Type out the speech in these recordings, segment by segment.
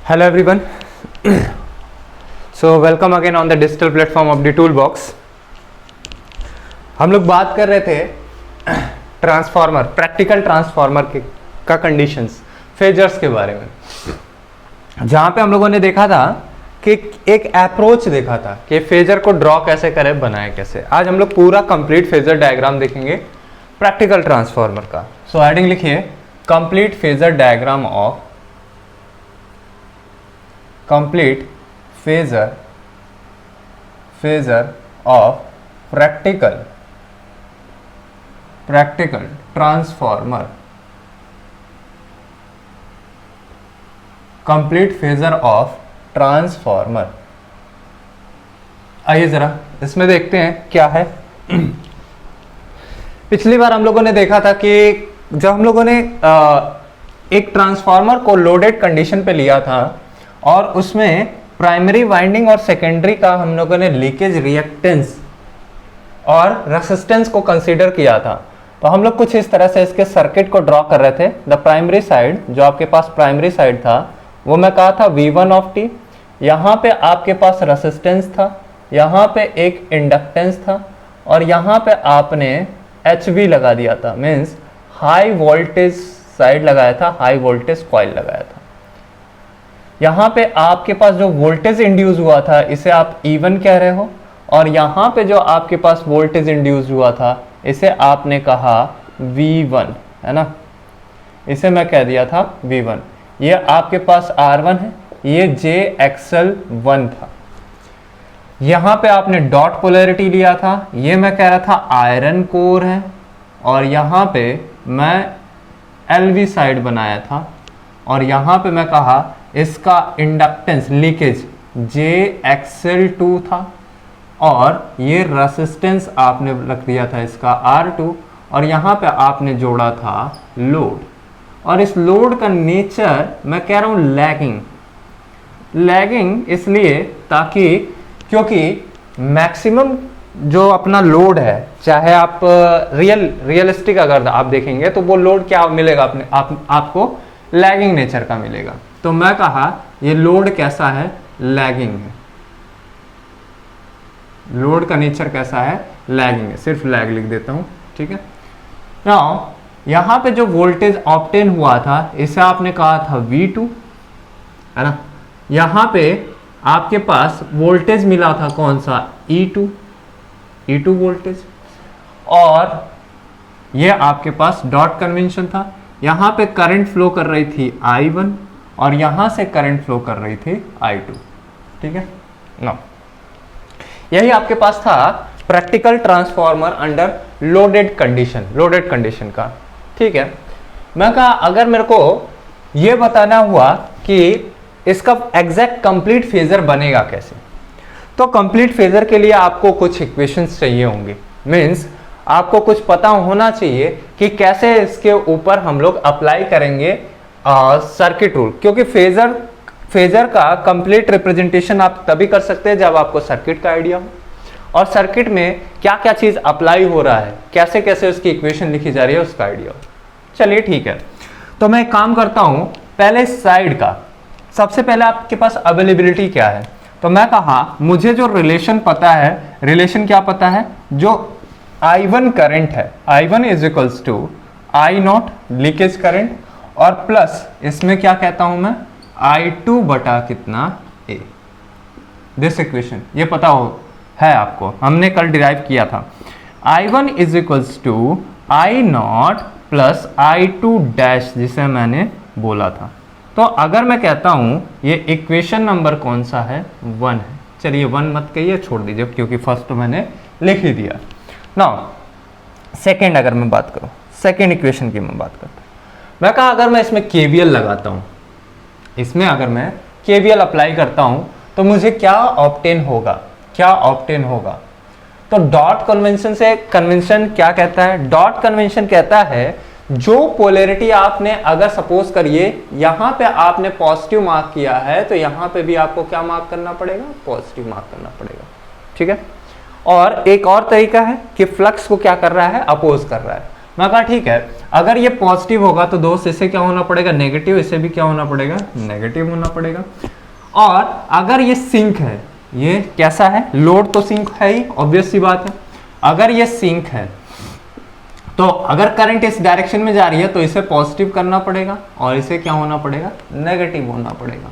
Hello everyone. So welcome again on the digital platform of the Toolbox. हम लोग बात कर रहे थे ट्रांसफार्मर, प्रैक्टिकल ट्रांसफार्मर का कंडीशंस, फेजर्स के बारे में, जहाँ पे हम लोगों ने देखा था कि एक अप्रोच देखा था कि फेजर को ड्रॉ कैसे करें, बनाए कैसे। आज हम लोग पूरा कंप्लीट फेजर डायग्राम देखेंगे प्रैक्टिकल ट्रांसफार्मर का। सो हेडिंग लिखिए complete phasor diagram of complete phasor of practical transformer, complete phasor of transformer। आइए जरा इसमें देखते हैं क्या है। पिछली बार हम लोगों ने देखा था कि जब हम लोगों ने एक ट्रांसफार्मर को लोडेड कंडीशन पे लिया था और उसमें प्राइमरी वाइंडिंग और सेकेंडरी का हम लोगों ने लीकेज रिएक्टेंस और रेसिस्टेंस को कंसीडर किया था, तो हम लोग कुछ इस तरह से इसके सर्किट को ड्रॉ कर रहे थे। द प्राइमरी साइड, जो आपके पास प्राइमरी साइड था वो मैं कहा था V1 ऑफ टी, यहाँ पे आपके पास रेसिस्टेंस था, यहाँ पे एक इंडक्टेंस था और यहाँ पे आपने HV लगा दिया था, मीन्स हाई वोल्टेज साइड लगाया था, हाई वोल्टेज कॉइल लगाया था। यहाँ पे आपके पास जो वोल्टेज इंड्यूस हुआ था इसे आप E1 कह रहे हो, और यहाँ पे जो आपके पास वोल्टेज इंड्यूस हुआ था इसे आपने कहा V1, है ना, इसे मैं कह दिया था V1। ये आपके पास R1 है, ये JXL1 था। यहाँ पे आपने डॉट पोलैरिटी लिया था, ये मैं कह रहा था आयरन कोर है, और यहाँ पे मैं LV साइड बनाया था, और यहाँ पे मैं कहा इसका इंडक्टेंस लीकेज JXL2 था, और ये रेसिस्टेंस आपने रख दिया था इसका R2, और यहाँ पे आपने जोड़ा था लोड। और इस लोड का नेचर मैं कह रहा हूँ लैगिंग इसलिए ताकि क्योंकि मैक्सिमम जो अपना लोड है, चाहे आप रियलिस्टिक अगर आप देखेंगे तो वो लोड क्या मिलेगा आपको लैगिंग नेचर का मिलेगा। तो मैं कहा ये लोड कैसा है, लैगिंग है। लोड का नेचर कैसा है, लैगिंग है, सिर्फ लैग लिख देता हूं, ठीक है। नाउ यहां पे जो वोल्टेज ऑब्टेन हुआ था इसे आपने कहा था V2, है ना। यहां पे आपके पास वोल्टेज मिला था कौन सा, E2 वोल्टेज, और ये आपके पास डॉट कन्वेंशन था। यहां पे करंट फ्लो कर रही थी I1 और यहां से करंट फ्लो कर रही थी I2, ठीक है ना। यही आपके पास था practical transformer under loaded condition का, ठीक है। मैं कहा अगर मेरे को यह बताना हुआ कि इसका एग्जैक्ट कंप्लीट फेजर बनेगा कैसे, तो कंप्लीट फेजर के लिए आपको कुछ इक्वेशंस चाहिए होंगे, मीन्स आपको कुछ पता होना चाहिए कि कैसे इसके ऊपर हम लोग अप्लाई करेंगे सर्किट रूल, क्योंकि फेजर का कंप्लीट रिप्रेजेंटेशन आप तभी कर सकते हैं जब आपको सर्किट का आइडिया हो, और सर्किट में क्या क्या चीज अप्लाई हो रहा है, कैसे कैसे उसकी इक्वेशन लिखी जा रही है, उसका आइडिया हो। चलिए ठीक है, तो मैं एक काम करता हूं, पहले साइड का सबसे पहले आपके पास अवेलेबिलिटी क्या है, तो मैं कहा मुझे जो रिलेशन पता है, रिलेशन क्या पता है, जो I1 करंट है, I1 is equals to I0 leakage current, और प्लस इसमें क्या कहता हूं मैं, I2 बटा कितना A। दिस इक्वेशन ये पता है आपको, हमने कल डिराइव किया था। I1 is equals to I0 plus I2 dash, जिसे मैंने बोला था। तो अगर मैं कहता हूं ये इक्वेशन नंबर कौन सा है, 1 है। चलिए 1 मत कहिए, छोड़ दीजिए, क्योंकि फर्स्ट तो मैंने लिख ही दिया। नाउ सेकेंड अगर मैं बात करूं, सेकेंड इक्वेशन की मैं बात करता हूं, मैं कहा अगर मैं इसमें KVL लगाता हूं, इसमें अगर मैं KVL अप्लाई करता हूं तो मुझे क्या ऑब्टेन होगा, तो डॉट कन्वेंशन से कन्वेंशन क्या कहता है, डॉट कन्वेंशन कहता है जो पोलैरिटी आपने, अगर सपोज करिए यहां पे आपने पॉजिटिव मार्क किया है तो यहां पे भी आपको क्या मार्क करना पड़ेगा, पॉजिटिव मार्क करना पड़ेगा, ठीक है। और एक और तरीका है कि फ्लक्स को क्या कर रहा है, अपोज कर रहा है। मैं कहा ठीक है, अगर ये पॉजिटिव होगा तो दोस्त इसे क्या होना पड़ेगा, नेगेटिव, इसे भी क्या होना पड़ेगा, नेगेटिव होना पड़ेगा। और अगर ये सिंक है, ये कैसा है, लोड तो सिंक है ही, ऑब्वियस सी बात है। अगर ये सिंक है तो अगर करंट इस डायरेक्शन में जा रही है तो इसे पॉजिटिव करना पड़ेगा और इसे क्या होना पड़ेगा, नेगेटिव होना पड़ेगा।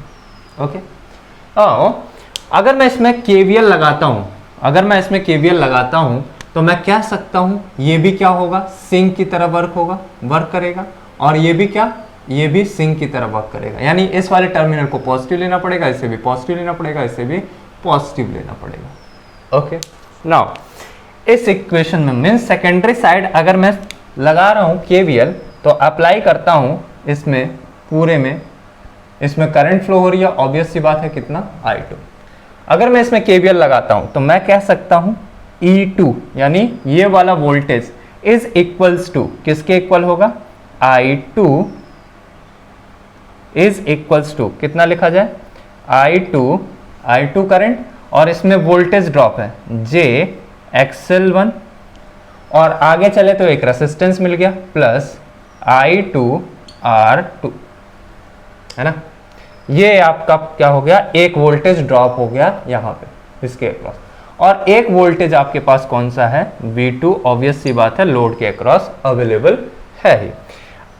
ओके, तो अगर मैं इसमें केवीएल लगाता हूं, अगर मैं इसमें केवीएल लगाता हूं तो मैं कह सकता हूं ये भी क्या होगा, सिंक की तरह वर्क करेगा, और ये भी क्या, ये भी सिंक की तरह वर्क करेगा। यानी इस वाले टर्मिनल को पॉजिटिव लेना पड़ेगा, इसे भी पॉजिटिव लेना पड़ेगा, इसे भी पॉजिटिव लेना पड़ेगा। ओके, नाउ इस इक्वेशन में मीन सेकेंडरी साइड अगर मैं लगा रहा हूं केवीएल तो अप्लाई करता हूं इसमें पूरे में, इसमें करंट फ्लो हो रही है, ऑब्वियस सी बात है कितना, I2। अगर मैं इसमें केवीएल लगाता हूं तो मैं कह सकता हूं E2 यानी ये वाला वोल्टेज इज इक्वल्स टू, किसके इक्वल होगा, I2 इज इक्वल्स टू, कितना लिखा जाए, I2 करंट, और इसमें वोल्टेज ड्रॉप है JXL1, और आगे चले तो एक रेसिस्टेंस मिल गया प्लस I2R2, है ना। ये आपका क्या हो गया, एक वोल्टेज ड्रॉप हो गया यहां पे इसके अक्रॉस, और एक वोल्टेज आपके पास कौन सा है, V2, ऑब्वियस सी बात है लोड के अक्रॉस अवेलेबल है ही।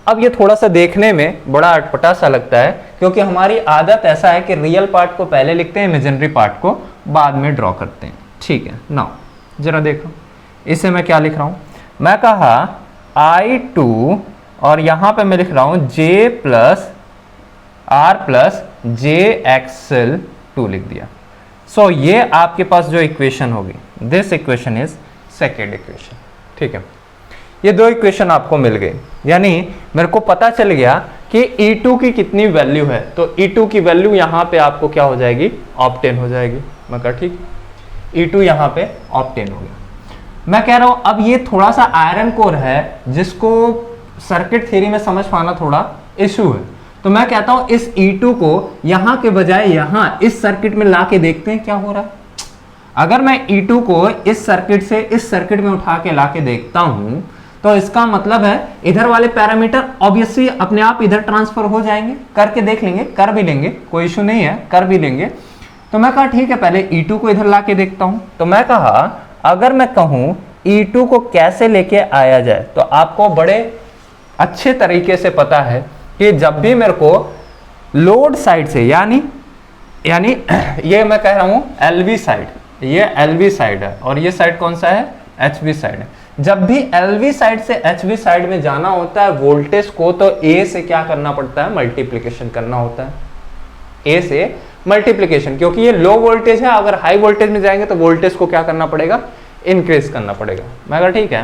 अब ये थोड़ा सा देखने में बड़ा अटपटा सा लगता है क्योंकि हमारी आदत ऐसा है कि रियल पार्ट को पहले लिखते हैं, इमेजिनरी पार्ट को बाद में ड्रॉ करते हैं। ठीक है, नाउ जरा देखो इसे मैं क्या लिख रहा हूं, मैं कहा I2 और यहां पे मैं लिख रहा हूं J plus R plus JXL2 लिख दिया। सो ये आपके पास जो इक्वेशन होगी, this equation is second equation. ठीक है, ये दो इक्वेशन आपको मिल गई, यानी मेरे को पता चल गया कि E2 की कितनी वैल्यू है, तो E2 की वैल्यू यहां पे आपको क्या हो जाएगी, ऑब्टेन हो जाएगी। मैं कहा ठीक, E2 यहां पे ऑब्टेन हो गया। मैं कह रहा हूं अब ये थोड़ा सा आयरन कोर है जिसको सर्किट थ्योरी में समझ पाना थोड़ा इशू है, तो मैं कहता हूं इस E2 को यहां के बजाय यहां इस सर्किट में लाके देखते हैं क्या हो रहा है। अगर मैं E2 को इस सर्किट से इस सर्किट में उठा के लाके देखता हूं तो इसका मतलब है इधर वाले पैरामीटर ऑब्वियसली अपने आप इधर ट्रांसफर हो जाएंगे, करके देख लेंगे, कर भी लेंगे, कोई इशू नहीं है, कर भी लेंगे। तो मैं कहा ठीक है पहले E2 को इधर लाके देखता हूं, तो मैं कहा अगर मैं कहूं E2 को कैसे लेके आया जाए, तो आपको बड़े अच्छे तरीके से पता है कि जब भी मेरे को लोड साइड से यानी ये मैं कह रहा हूं LV साइड, ये LV साइड है और ये साइड कौन सा है, HV साइड है। जब भी LV साइड से HV साइड में जाना होता है वोल्टेज को, तो A से क्या करना पड़ता है, मल्टीप्लिकेशन करना होता है, A से मल्टीप्लिकेशन, क्योंकि ये लो वोल्टेज है, अगर हाई वोल्टेज में जाएंगे तो वोल्टेज को क्या करना पड़ेगा, इंक्रीज करना पड़ेगा। मैं अगर ठीक है,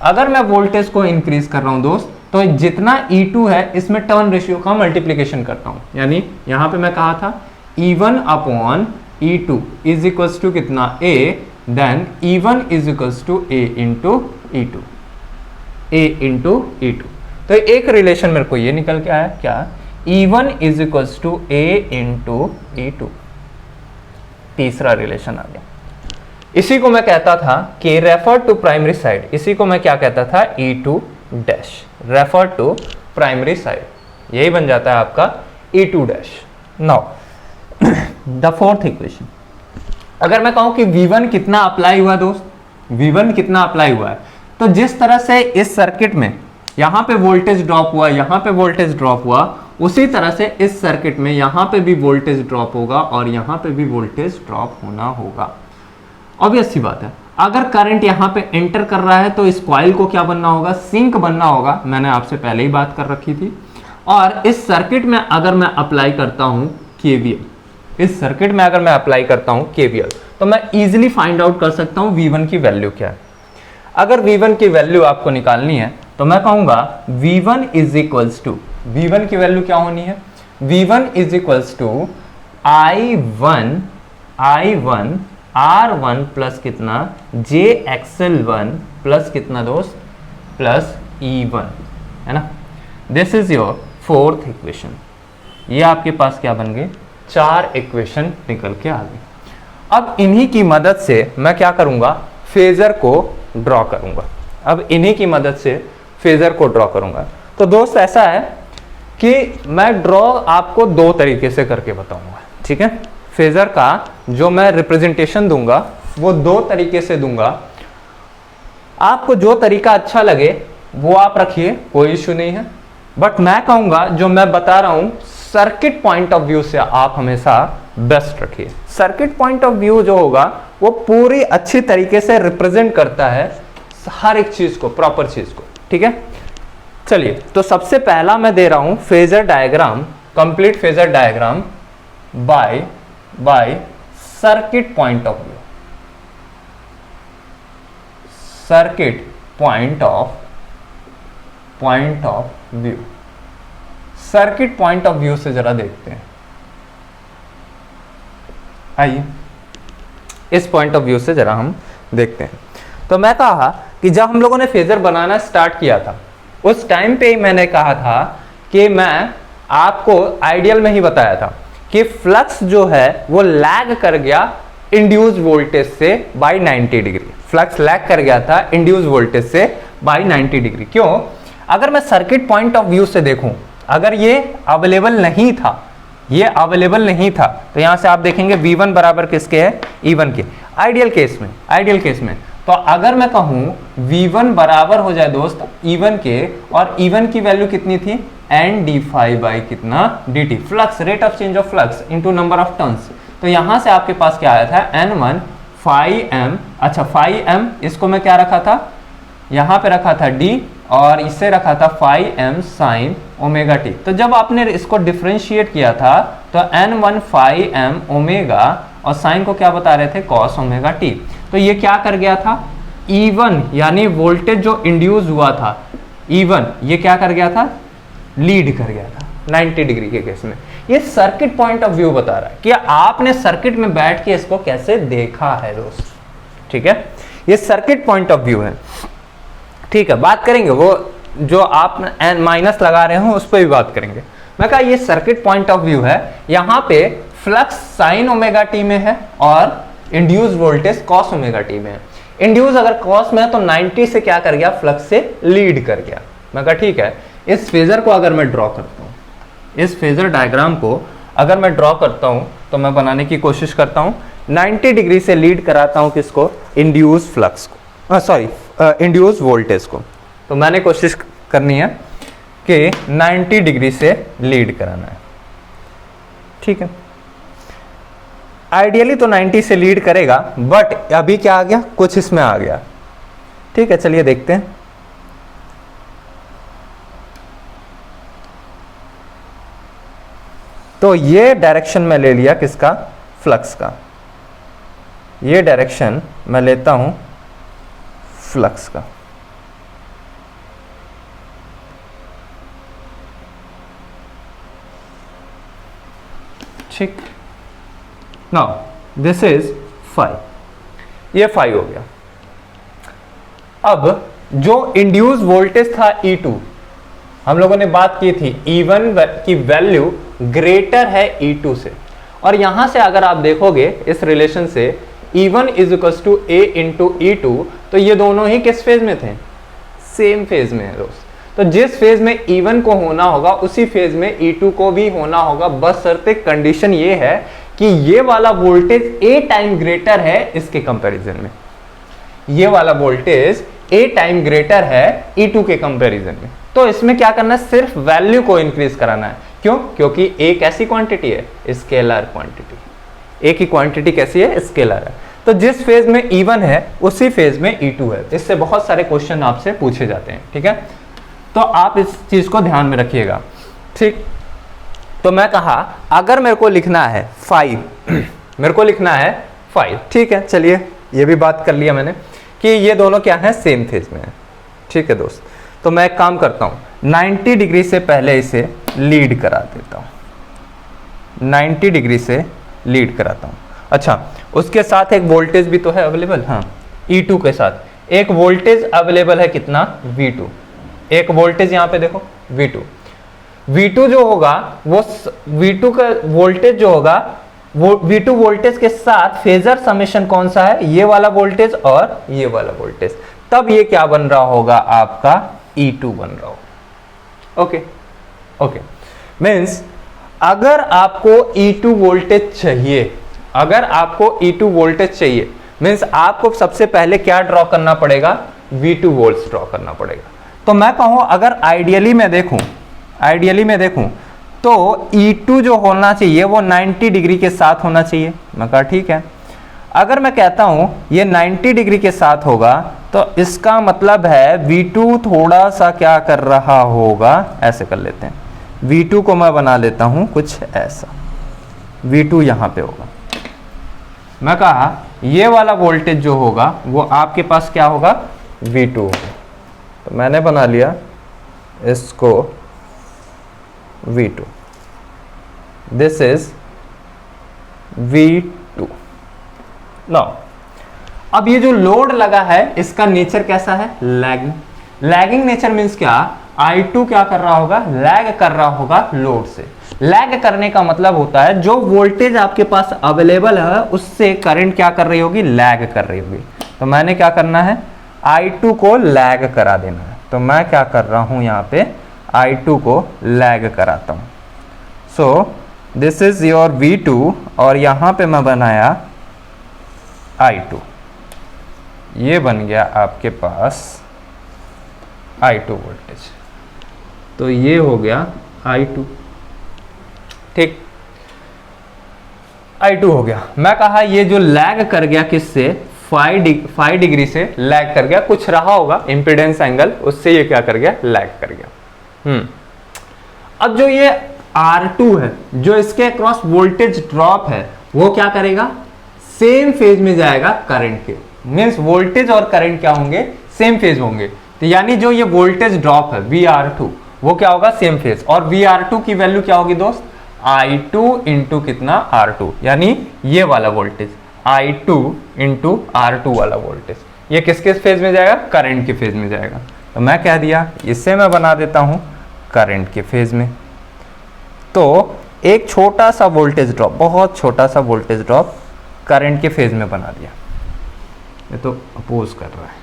अगर मैं वोल्टेज को इंक्रीज कर रहा हूं दोस्त, तो जितना E2 है इसमें टर्न रेशियो का मल्टीप्लिकेशन करता हूं, यानी यहां पे मैं कहा था E1 upon E2 is equals to कितना A, then E1 is equals to A into E2। तो एक रिलेशन मेरे को ये निकल के आया क्या, E1 is equals to A into E2। तीसरा रिलेशन आ गया, इसी को मैं कहता था कि रेफर टू प्राइमरी साइड, इसी को मैं क्या कहता था, E2 dash, refer to primary side, यही बन जाता है आपका E2 dash. Now the fourth equation, अगर मैं कहूं कि V1 कितना अप्लाई हुआ दोस्त, V1 कितना अप्लाई हुआ है, तो जिस तरह से इस सर्किट में यहां पे वोल्टेज ड्रॉप हुआ, यहां पे वोल्टेज ड्रॉप हुआ, उसी तरह से इस सर्किट में यहां पे भी वोल्टेज ड्रॉप होगा और यहां पे भी वोल्टेज ड्रॉप होना होगा। ऑब्वियस सी बात है, अगर करंट यहां पे एंटर कर रहा है तो इस कॉइल को क्या बनना होगा, सिंक बनना होगा, मैंने आपसे पहले ही बात कर रखी थी। और इस सर्किट में अगर मैं अप्लाई करता हूं केवीएल, इस सर्किट में अगर मैं अप्लाई करता हूं केवीएल, तो मैं इजीली फाइंड आउट कर सकता हूं V1 की वैल्यू क्या है। अगर V1 की वैल्यू आपको निकालनी है तो मैं कहूंगा V1 is equals to, V1 की वैल्यू क्या होनी है, V1 is equals to I1 R1 plus कितना JXL1 प्लस कितना दोस्त, प्लस E1, है ना। This is your fourth equation. ये आपके पास क्या बन गए, 4 इक्वेशन निकल के आ गए। अब इन्हीं की मदद से मैं क्या करूंगा, फेजर को ड्रॉ करूंगा। अब इन्हीं की मदद से फेजर को ड्रॉ करूंगा। तो दोस्त ऐसा है कि मैं ड्रॉ आपको दो तरीके से करके बताऊंगा, ठीक है। फेजर का जो मैं रिप्रेजेंटेशन दूंगा वो दो तरीके से दूंगा। आपको जो तरीका अच्छा लगे वो आप रखिए, कोई इश्यू नहीं है, बट मैं कहूंगा जो मैं बता रहा हूं सर्किट पॉइंट ऑफ व्यू से आप हमेशा बेस्ट रखिए। सर्किट पॉइंट ऑफ व्यू जो होगा वो पूरी अच्छी तरीके से रिप्रेजेंट करता है हर एक चीज को, प्रॉपर चीज को, ठीक है। चलिए, तो सबसे पहला मैं दे रहा हूं phasor diagram, complete phasor diagram by circuit point of view. Circuit point of view, circuit point of view से जरा देखते हैं। आइए इस पॉइंट ऑफ व्यू से जरा हम देखते हैं। तो मैं कहा कि जब हम लोगों ने फेजर बनाना स्टार्ट किया था उस टाइम पे ही मैंने कहा था कि मैं आपको आइडियल में ही बताया था कि फ्लक्स जो है वो लैग कर गया इंड्यूस्ड वोल्टेज से बाय 90 डिग्री। फ्लक्स लैग कर गया था इंड्यूस्ड वोल्टेज से बाय 90 डिग्री। क्यों? अगर मैं सर्किट पॉइंट ऑफ व्यू से देखूं, अगर ये अवेलेबल नहीं था, ये अवेलेबल नहीं था, तो यहां से आप देखेंगे V1 बराबर किसके है? E1 के। आइडियल केस में तो अगर मैं कहूं V1 बराबर हो जाए दोस्त E1 के, और E1 की वैल्यू कितनी थी? N d∅ कितना? dt, flux, rate of change of flux into number of turns. तो यहां से आपके पास क्या आया था? N1 φm। अच्छा, φm इसको मैं क्या रखा था? यहां पे रखा था d, और इसे रखा था φm sin ओमेगा t। तो जब आपने इसको डिफरेंशिएट किया था तो N1 φm ओमेगा, और साइन को क्या बता रहे थे? cos omega t। तो ये क्या कर गया था? E1 यानी वोल्टेज जो इंड्यूस हुआ था E1, ये क्या कर गया था? लीड कर गया था 90 डिग्री के केस में। ये सर्किट पॉइंट ऑफ व्यू बता रहा है कि आपने सर्किट में बैठ के इसको कैसे देखा है दोस्त, ठीक है। ये सर्किट पॉइंट ऑफ व्यू है, ठीक है। बात करेंगे वो जो आप माइनस लगा रहे हो उस पर भी बात करेंगे। मैं कहा ये सर्किट पॉइंट ऑफ व्यू है, यहाँ पे फ्लक्स साइन ओमेगा टी में है और induce voltage cos omega T में है। इंड्यूस अगर कॉस में है तो 90 से क्या कर गया? फ्लक्स से लीड कर गया। मैं कहा ठीक है, इस फेजर को अगर मैं ड्रॉ करता हूं, इस फेजर डायग्राम को अगर मैं ड्रॉ करता हूं तो मैं बनाने की कोशिश करता हूं 90 डिग्री से लीड कराता हूं किसको? इंड्यूस फ्लक्स को, सॉरी इंड्यूस वोल्टेज को। तो मैंने कोशिश करनी है कि 90 डिग्री से लीड कराना है, ठीक है। आइडियली तो 90 से लीड करेगा, बट अभी क्या आ गया? कुछ इसमें आ गया, ठीक है। चलिए देखते हैं। तो ये डायरेक्शन मैं ले लिया किसका? फ्लक्स का। ये डायरेक्शन मैं लेता हूं फ्लक्स का। ठीक, नाउ दिस इज फाई, ये फाई हो गया। अब जो इंड्यूस वोल्टेज था E2, हम लोगों ने बात की थी E1 की वैल्यू ग्रेटर है E2 से, और यहां से अगर आप देखोगे इस रिलेशन से E1 is equals to A into E2, तो ये दोनों ही किस फेज में थे? सेम फेज में है दोस्त। तो जिस फेज में E1 को होना होगा उसी फेज में E2 को भी होना होगा, बस शर्ते कंडीशन ये है कि ये वाला वोल्टेज A टाइम ग्रेटर है इसके कंपैरिजन में, ये वाला वोल्टेज A टाइम ग्रेटर है E2 के कंपैरिजन में। तो इसमें क्या करना है? सिर्फ वैल्यू को इंक्रीज कराना है। क्यों? क्योंकि A कैसी क्वांटिटी है? Scalar quantity. A की क्वांटिटी कैसी है? स्केलर है। तो जिस फेज में E1 है उसी फेज में E2 है। इससे बहुत सारे क्वेश्चन आपसे पूछे जाते हैं, ठीक है। तो आप इस चीज को ध्यान में रखिएगा, ठीक। तो मैं कहा अगर मेरे को लिखना है 5, मेरे को लिखना है 5, ठीक है। चलिए ये भी बात कर लिया मैंने कि ये दोनों क्या है? सेम फेज में है, ठीक है दोस्त। तो मैं एक काम करता हूं 90 डिग्री से पहले इसे लीड करा देता हूं, 90 डिग्री से लीड कराता हूं। अच्छा, उसके साथ एक वोल्टेज भी तो है अवेलेबल, हाँ, E2 के साथ एक वोल्टेज अवेलेबल है, कितना? V2। एक वोल्टेज यहां पे देखो V2 जो होगा वो V2 का वोल्टेज जो होगा वो V2 वोल्टेज के साथ फेजर समेशन कौन सा है? ये वाला वोल्टेज और ये वाला वोल्टेज। तब ये क्या बन रहा होगा? आपका E2 बन रहा हो। ओके ओके, मीन्स अगर आपको E2 वोल्टेज चाहिए, अगर आपको E2 वोल्टेज चाहिए, मीन्स आपको सबसे पहले क्या ड्रॉ करना पड़ेगा, V2 वोल्ट्स ड्रॉ करना पड़ेगा। तो मैं कहूं अगर आइडियली में देखूं तो E2 जो होना चाहिए वो 90 डिग्री के साथ होना चाहिए। मैं कहा ठीक है, अगर मैं कहता हूं ये 90 डिग्री के साथ होगा तो इसका मतलब है V2 थोड़ा सा क्या कर रहा होगा, ऐसे कर लेते हैं, V2 को मैं बना लेता हूं कुछ ऐसा, V2 यहां पे होगा। मैं कहा ये वाला वोल्टेज जो होगा वो आपके पास क्या होगा, V2 होगा। तो मैंने बना लिया इसको V2, this is V2। Now अब ये जो लोड लगा है इसका नेचर कैसा है, लैगिंग। लैगिंग नेचर मींस क्या, I2 क्या कर रहा होगा, लैग कर रहा होगा लोड से। लैग करने का मतलब होता है जो वोल्टेज आपके पास अवेलेबल है उससे करंट क्या कर रही होगी, लैग कर रही होगी। तो मैंने क्या करना है, I2 को लैग करा देना है। तो मैं क्या कर रहा हूं, यहां पे I2 को लैग कराता हूं। So this is your V2 और यहां पे मैं बनाया I2, ये बन गया आपके पास I2 वोल्टेज। तो ये हो गया I2, ठीक, I2 हो गया। मैं कहा ये जो लैग कर गया किससे, 5 डिग्री से लैग कर गया, कुछ रहा होगा इंपीडेंस एंगल, उससे ये क्या कर गया, लैग कर गया। अब जो ये R2 है, जो इसके अक्रॉस वोल्टेज ड्रॉप है, वो क्या करेगा, सेम फेज में जाएगा करंट के। मींस वोल्टेज और करंट क्या होंगे, सेम फेज होंगे। तो यानी जो ये वोल्टेज ड्रॉप है VR2 वो क्या होगा, सेम फेज। और VR2 की वैल्यू क्या होगी दोस्त, I2 इंटू कितना, R2, यानी ये वाला वोल्टेज I2 इंटू R2 वाला वोल्टेज, ये किसके फेज में जाएगा, करंट के फेज में जाएगा। तो मैं कह दिया इससे मैं बना देता हूं करंट के फेज में। तो एक छोटा सा वोल्टेज ड्रॉप, बहुत छोटा सा वोल्टेज ड्रॉप करंट के फेज में बना दिया। ये तो अपोज कर रहा है,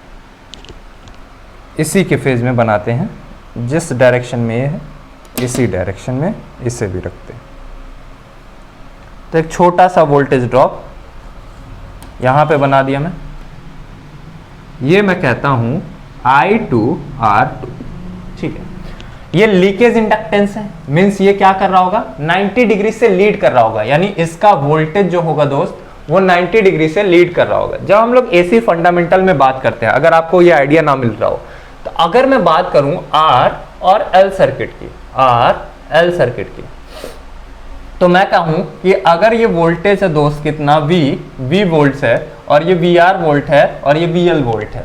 इसी के फेज में बनाते हैं, जिस डायरेक्शन में ये है इसी डायरेक्शन में इसे भी रखते हैं। तो एक छोटा सा वोल्टेज ड्रॉप यहां पे बना दिया मैं, ये मैं कहता हूं I2R2, ठीक है। ये लीकेज इंडक्टेंस है, मींस ये क्या कर रहा होगा, 90 डिग्री से लीड कर रहा होगा, यानी इसका वोल्टेज जो होगा दोस्त वो 90 डिग्री से लीड कर रहा होगा। जब हम लोग AC फंडामेंटल में बात करते हैं, अगर आपको ये आइडिया ना मिल रहा हो, तो अगर मैं बात करूं R और L सर्किट की, R L सर्किट की, तो मैं कहूं कि अगर ये वोल्टेज है दोस्त कितना, V वोल्ट्स है, और ये VR वोल्ट है, और ये VL वोल्ट है,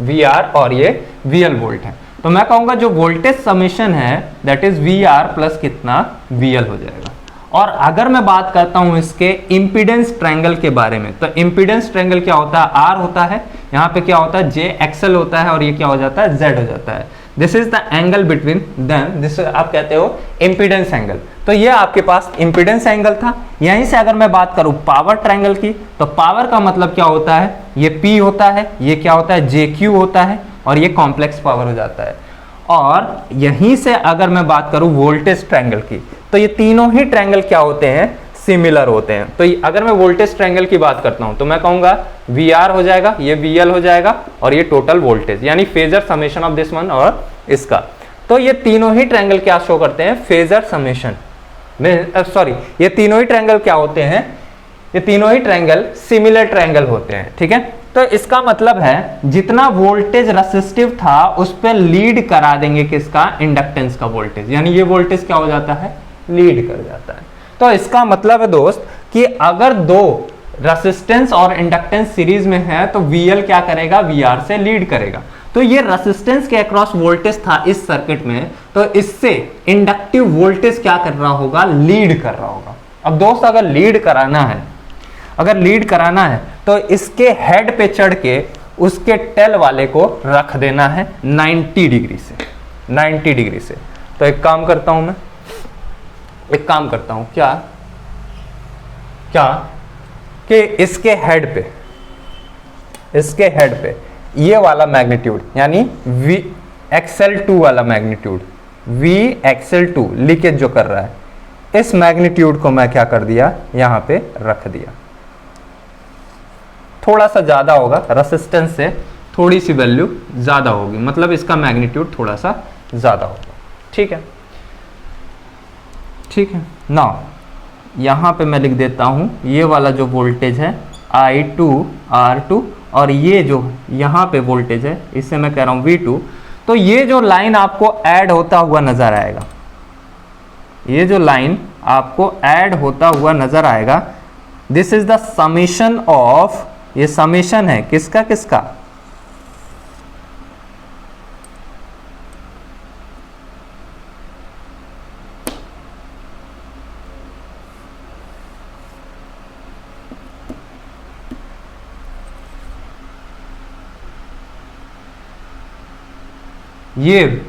VR और ये VL वोल्ट है, तो मैं कहूंगा जो वोल्टेज समेशन है दैट इज VR प्लस कितना, VL हो जाएगा। और अगर मैं बात करता हूं इसके इंपीडेंस ट्रायंगल के बारे में, तो इंपीडेंस ट्रायंगल क्या होता है, R होता है, यहाँ पे क्या होता है, JXL होता है, और ये क्या हो जाता है, Z हो जाता है। This is the angle between them, this आप कहते हो इंपीडेंस एंगल। तो ये आपके पास इंपीडेंस एंगल था। यहीं से अगर मैं बात करूं पावर ट्रायंगल की, तो पावर का मतलब क्या होता है, ये P होता है, ये क्या होता है, JQ होता है, और ये कॉम्प्लेक्स पावर हो जाता है। और यहीं से अगर मैं बात करूं वोल्टेज ट्रायंगल की, तो ये तीनों ही ट्रायंगल क्या होते हैं, सिमिलर होते हैं। तो अगर मैं वोल्टेज ट्रायंगल की बात करता हूं तो मैं कहूंगा VR हो जाएगा, ये VL हो जाएगा, और ये टोटल वोल्टेज, यानी phasor summation of this one और इसका। तो ये तीनों ही ट्रायंगल क्या शो करते हैं, फेजर समेशन में, सॉरी, ये तीनों ही ट्रायंगल क्या होते हैं, ये तीनों ही ट्रायंगल सिमिलर ट्रायंगल होते हैं, ठीक है। तो इसका मतलब है जितना वोल्टेज रेसिस्टिव था उस पर लीड करा देंगे किसका, इंडक्टेंस का वोल्टेज, यानी ये वोल्टेज क्या हो जाता है, लीड कर जाता है। तो इसका मतलब है दोस्त कि अगर दो रेसिस्टेंस और इंडक्टेंस सीरीज में है तो VL क्या करेगा, VR से लीड करेगा। तो ये रेसिस्टेंस के अक्रॉस वोल्टेज था इस सर्किट में, तो इससे इंडक्टिव वोल्टेज क्या कर रहा होगा, लीड कर रहा होगा। अब दोस्त अगर लीड कराना है, अगर लीड कराना है तो इसके हेड पे चढ़ के उसके टेल वाले को रख देना है 90 डिग्री से, 90 डिग्री से। तो एक काम करता हूं मैं, एक काम करता हूं, क्या क्या कि इसके हेड पे ये वाला मैग्नीट्यूड यानी XL2 वाला मैग्नीट्यूड, VXL2 लीकेज जो कर रहा है, इस मैग्नीट्यूड को मैं क्या कर दिया, यहां पे रख दिया। थोड़ा सा ज्यादा होगा, रेसिस्टेंस से थोड़ी सी वैल्यू ज्यादा होगी, मतलब इसका मैग्नीट्यूड थोड़ा सा ज्यादा होगा। ठीक है, ठीक है ना। यहां पे मैं लिख देता हूं ये वाला जो वोल्टेज है I2 R2, और ये जो यहां पे वोल्टेज है इससे मैं कह रहा हूं V2। तो ये जो लाइन आपको ऐड होता हुआ नजर आएगा, ये जो लाइन आपको ऐड होता हुआ नजर आएगा, this is the summation of, ये समेशन है किसका किसका,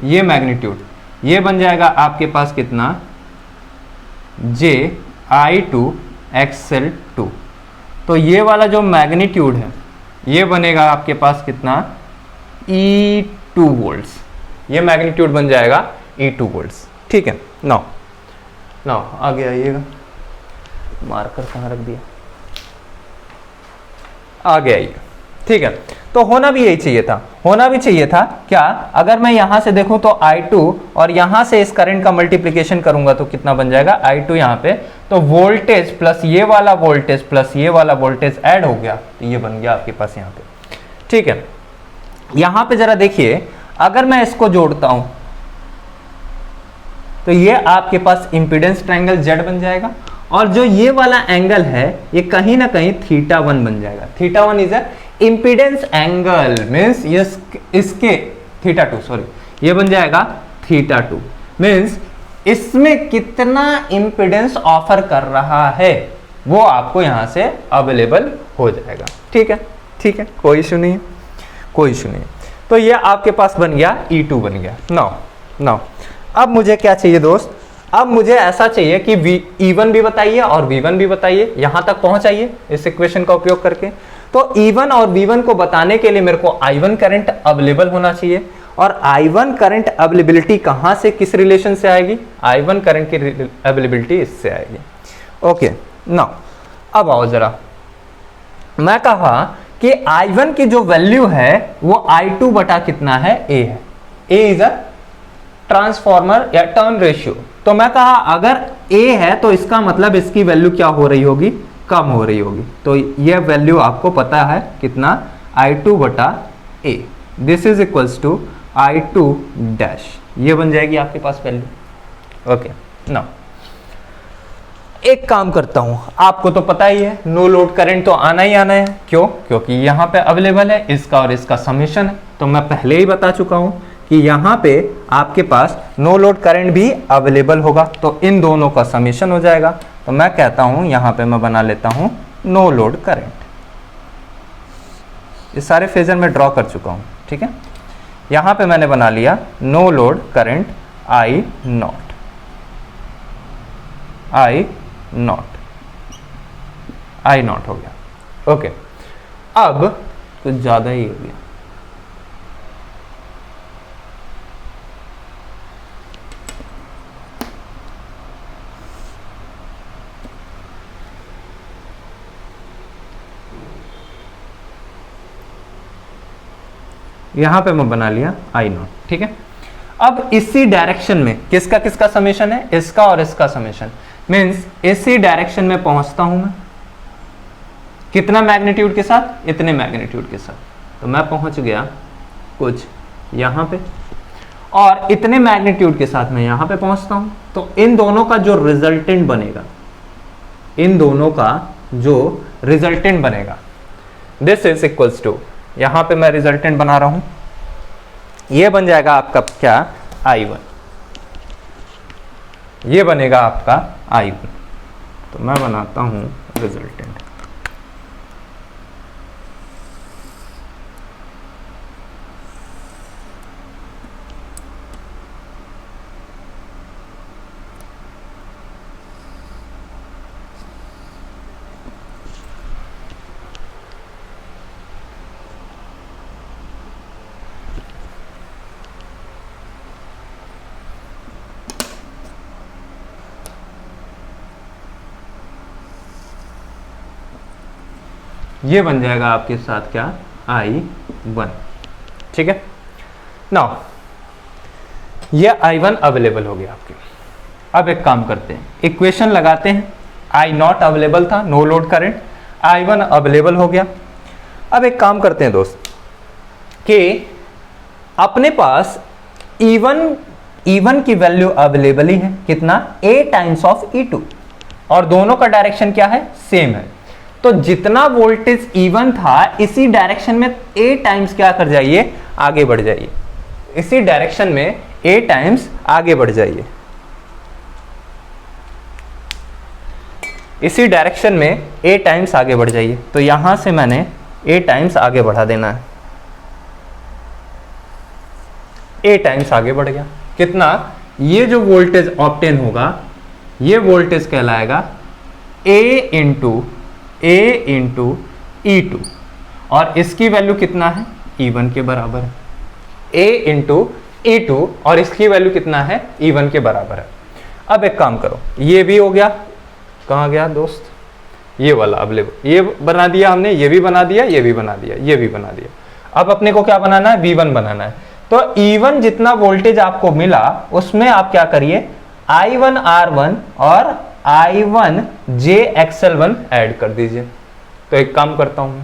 ये मैग्नीट्यूड, ये बन जाएगा आपके पास कितना, JI2 XL2। तो ये वाला जो मैग्नीट्यूड है ये बनेगा आपके पास कितना, E2 वोल्ट्स, ये मैग्नीट्यूड बन जाएगा E2 वोल्ट्स। ठीक है, नाउ आगे आइएगा, मार्कर कहाँ रख दिया, आगे आइए। ठीक है, तो होना भी यही चाहिए था, होना भी चाहिए था क्या, अगर मैं यहां से देखूं तो I2 और यहां से इस करंट का मल्टीप्लिकेशन करूंगा तो कितना बन जाएगा, I2 यहां पे, तो वोल्टेज प्लस ये वाला वोल्टेज प्लस ये वाला वोल्टेज ऐड हो गया, तो ये बन गया आपके पास यहां पे। ठीक है, यहां पे जरा देखिए, अगर मैं इसको जोड़ता हूं तो ये आपके पास इंपीडेंस ट्रायंगल Z बन जाएगा, और जो ये वाला एंगल है ये कहीं ना कहीं θ1 बन जाएगा। θ1 is a impedance angle, means इसके θ2 सॉरी, ये बन जाएगा θ2, मीन्स इसमें कितना इंपीडेंस ऑफर कर रहा है वो आपको यहां से अवेलेबल हो जाएगा। ठीक है, ठीक है, कोई इशू नहीं है, कोई इशू नहीं है। तो ये आपके पास बन गया E2 बन गया। नाउ अब मुझे क्या चाहिए दोस्त, अब मुझे ऐसा चाहिए कि E1 भी बताइए और V1 भी बताइए, यहां तक पहुंचाइए इस इक्वेशन का उपयोग करके। तो E1 और V1 को बताने के लिए मेरे को I1 करंट अवेलेबल होना चाहिए, और I1 करंट अवेलेबिलिटी कहां से, किस रिलेशन से आएगी, I1 करंट की अवेलेबिलिटी इससे आएगी। ओके, नाउ अब आओ जरा, मैं कहा कि I1 की जो वैल्यू है वो I2 बटा कितना है, A है। A इज अ ट्रांसफॉर्मर या टर्न रेशियो, तो मैं कहा अगर A है तो इसका मतलब इसकी वैल्यू क्या हो रही होगी, कम हो रही होगी। तो यह वैल्यू आपको पता है कितना, I2 बटा A, this is equals to I2 dash, ये बन जाएगी आपके पास वैल्यू। ओके, नाउ एक काम करता हूं, आपको तो पता ही है नो लोड करंट तो आना ही आना है, क्यों, क्योंकि यहां पे अवेलेबल है, इसका और इसका समेशन है। तो मैं पहले ही बता चुका हूं कि यहां पे आपके पास नो लोड करंट भी अवेलेबल होगा, तो इन दोनों का समेशन हो जाएगा। तो मैं कहता हूं यहां पे मैं बना लेता हूं नो लोड करंट, ये सारे फेजर में ड्रॉ कर चुका हूं। ठीक है, यहां पे मैंने बना लिया no load current I not हो गया। ओके, अब कुछ ज्यादा ही हो गया, यहां पे मैं बना लिया I नॉट। ठीक है, अब इसी डायरेक्शन में किसका किसका समेशन है, इसका और इसका समेशन, मींस इसी डायरेक्शन में पहुंचता हूं मैं, कितना मैग्नीट्यूड के साथ, इतने मैग्नीट्यूड के साथ। तो मैं पहुंच गया कुछ यहां पे, और इतने मैग्नीट्यूड के साथ मैं यहां पे पहुंचता हूं। तो इन दोनों का जो रिजल्टेंट बनेगा, इन दोनों का जो रिजल्टेंट बनेगा, दिस इज इक्वल्स टू, यहां पे मैं रिजल्टेंट बना रहा हूं, ये बन जाएगा आपका क्या, I1, ये बनेगा आपका I1। तो मैं बनाता हूं रिजल्टेंट, ये बन जाएगा आपके साथ क्या, I1। ठीक है, नाउ ये I1 अवेलेबल हो गया आपके। अब एक काम करते हैं, इक्वेशन लगाते हैं। I0 अवेलेबल था, no load current, I1 available हो गया। अब एक काम करते हैं दोस्त कि अपने पास E1 की वैल्यू अवेलेबल ही है, कितना, A टाइम्स ऑफ E2, और दोनों का डायरेक्शन क्या है, सेम है। तो जितना वोल्टेज E1 था इसी डायरेक्शन में A टाइम्स क्या कर जाइए, आगे बढ़ जाइए, इसी डायरेक्शन में A टाइम्स आगे बढ़ जाइए, इसी डायरेक्शन में A टाइम्स आगे बढ़ जाइए। तो यहां से मैंने A टाइम्स आगे बढ़ा देना है, A टाइम्स आगे बढ़ गया, कितना, ये जो वोल्टेज ऑब्टेन होगा ये वोल्टेज कहलाएगा A इंटू E2, और इसकी वैल्यू कितना है, E1 के बराबर है। A इंटू E2 और इसकी वैल्यू कितना है, E1 के बराबर है। अब एक काम करो, ये भी हो गया, कहाँ गया दोस्त, ये वाला अवेलेबल, ये बना दिया हमने, ये भी बना दिया, ये भी बना दिया, ये भी बना दिया। अब अपने को क्या बनाना है, V1 बनाना है। तो E1 जितना वोल्टेज आपको मिला उसमें आप क्या करिए, I1 R1 और I1 JXL1 ऐड कर दीजिए। तो एक काम करता हूं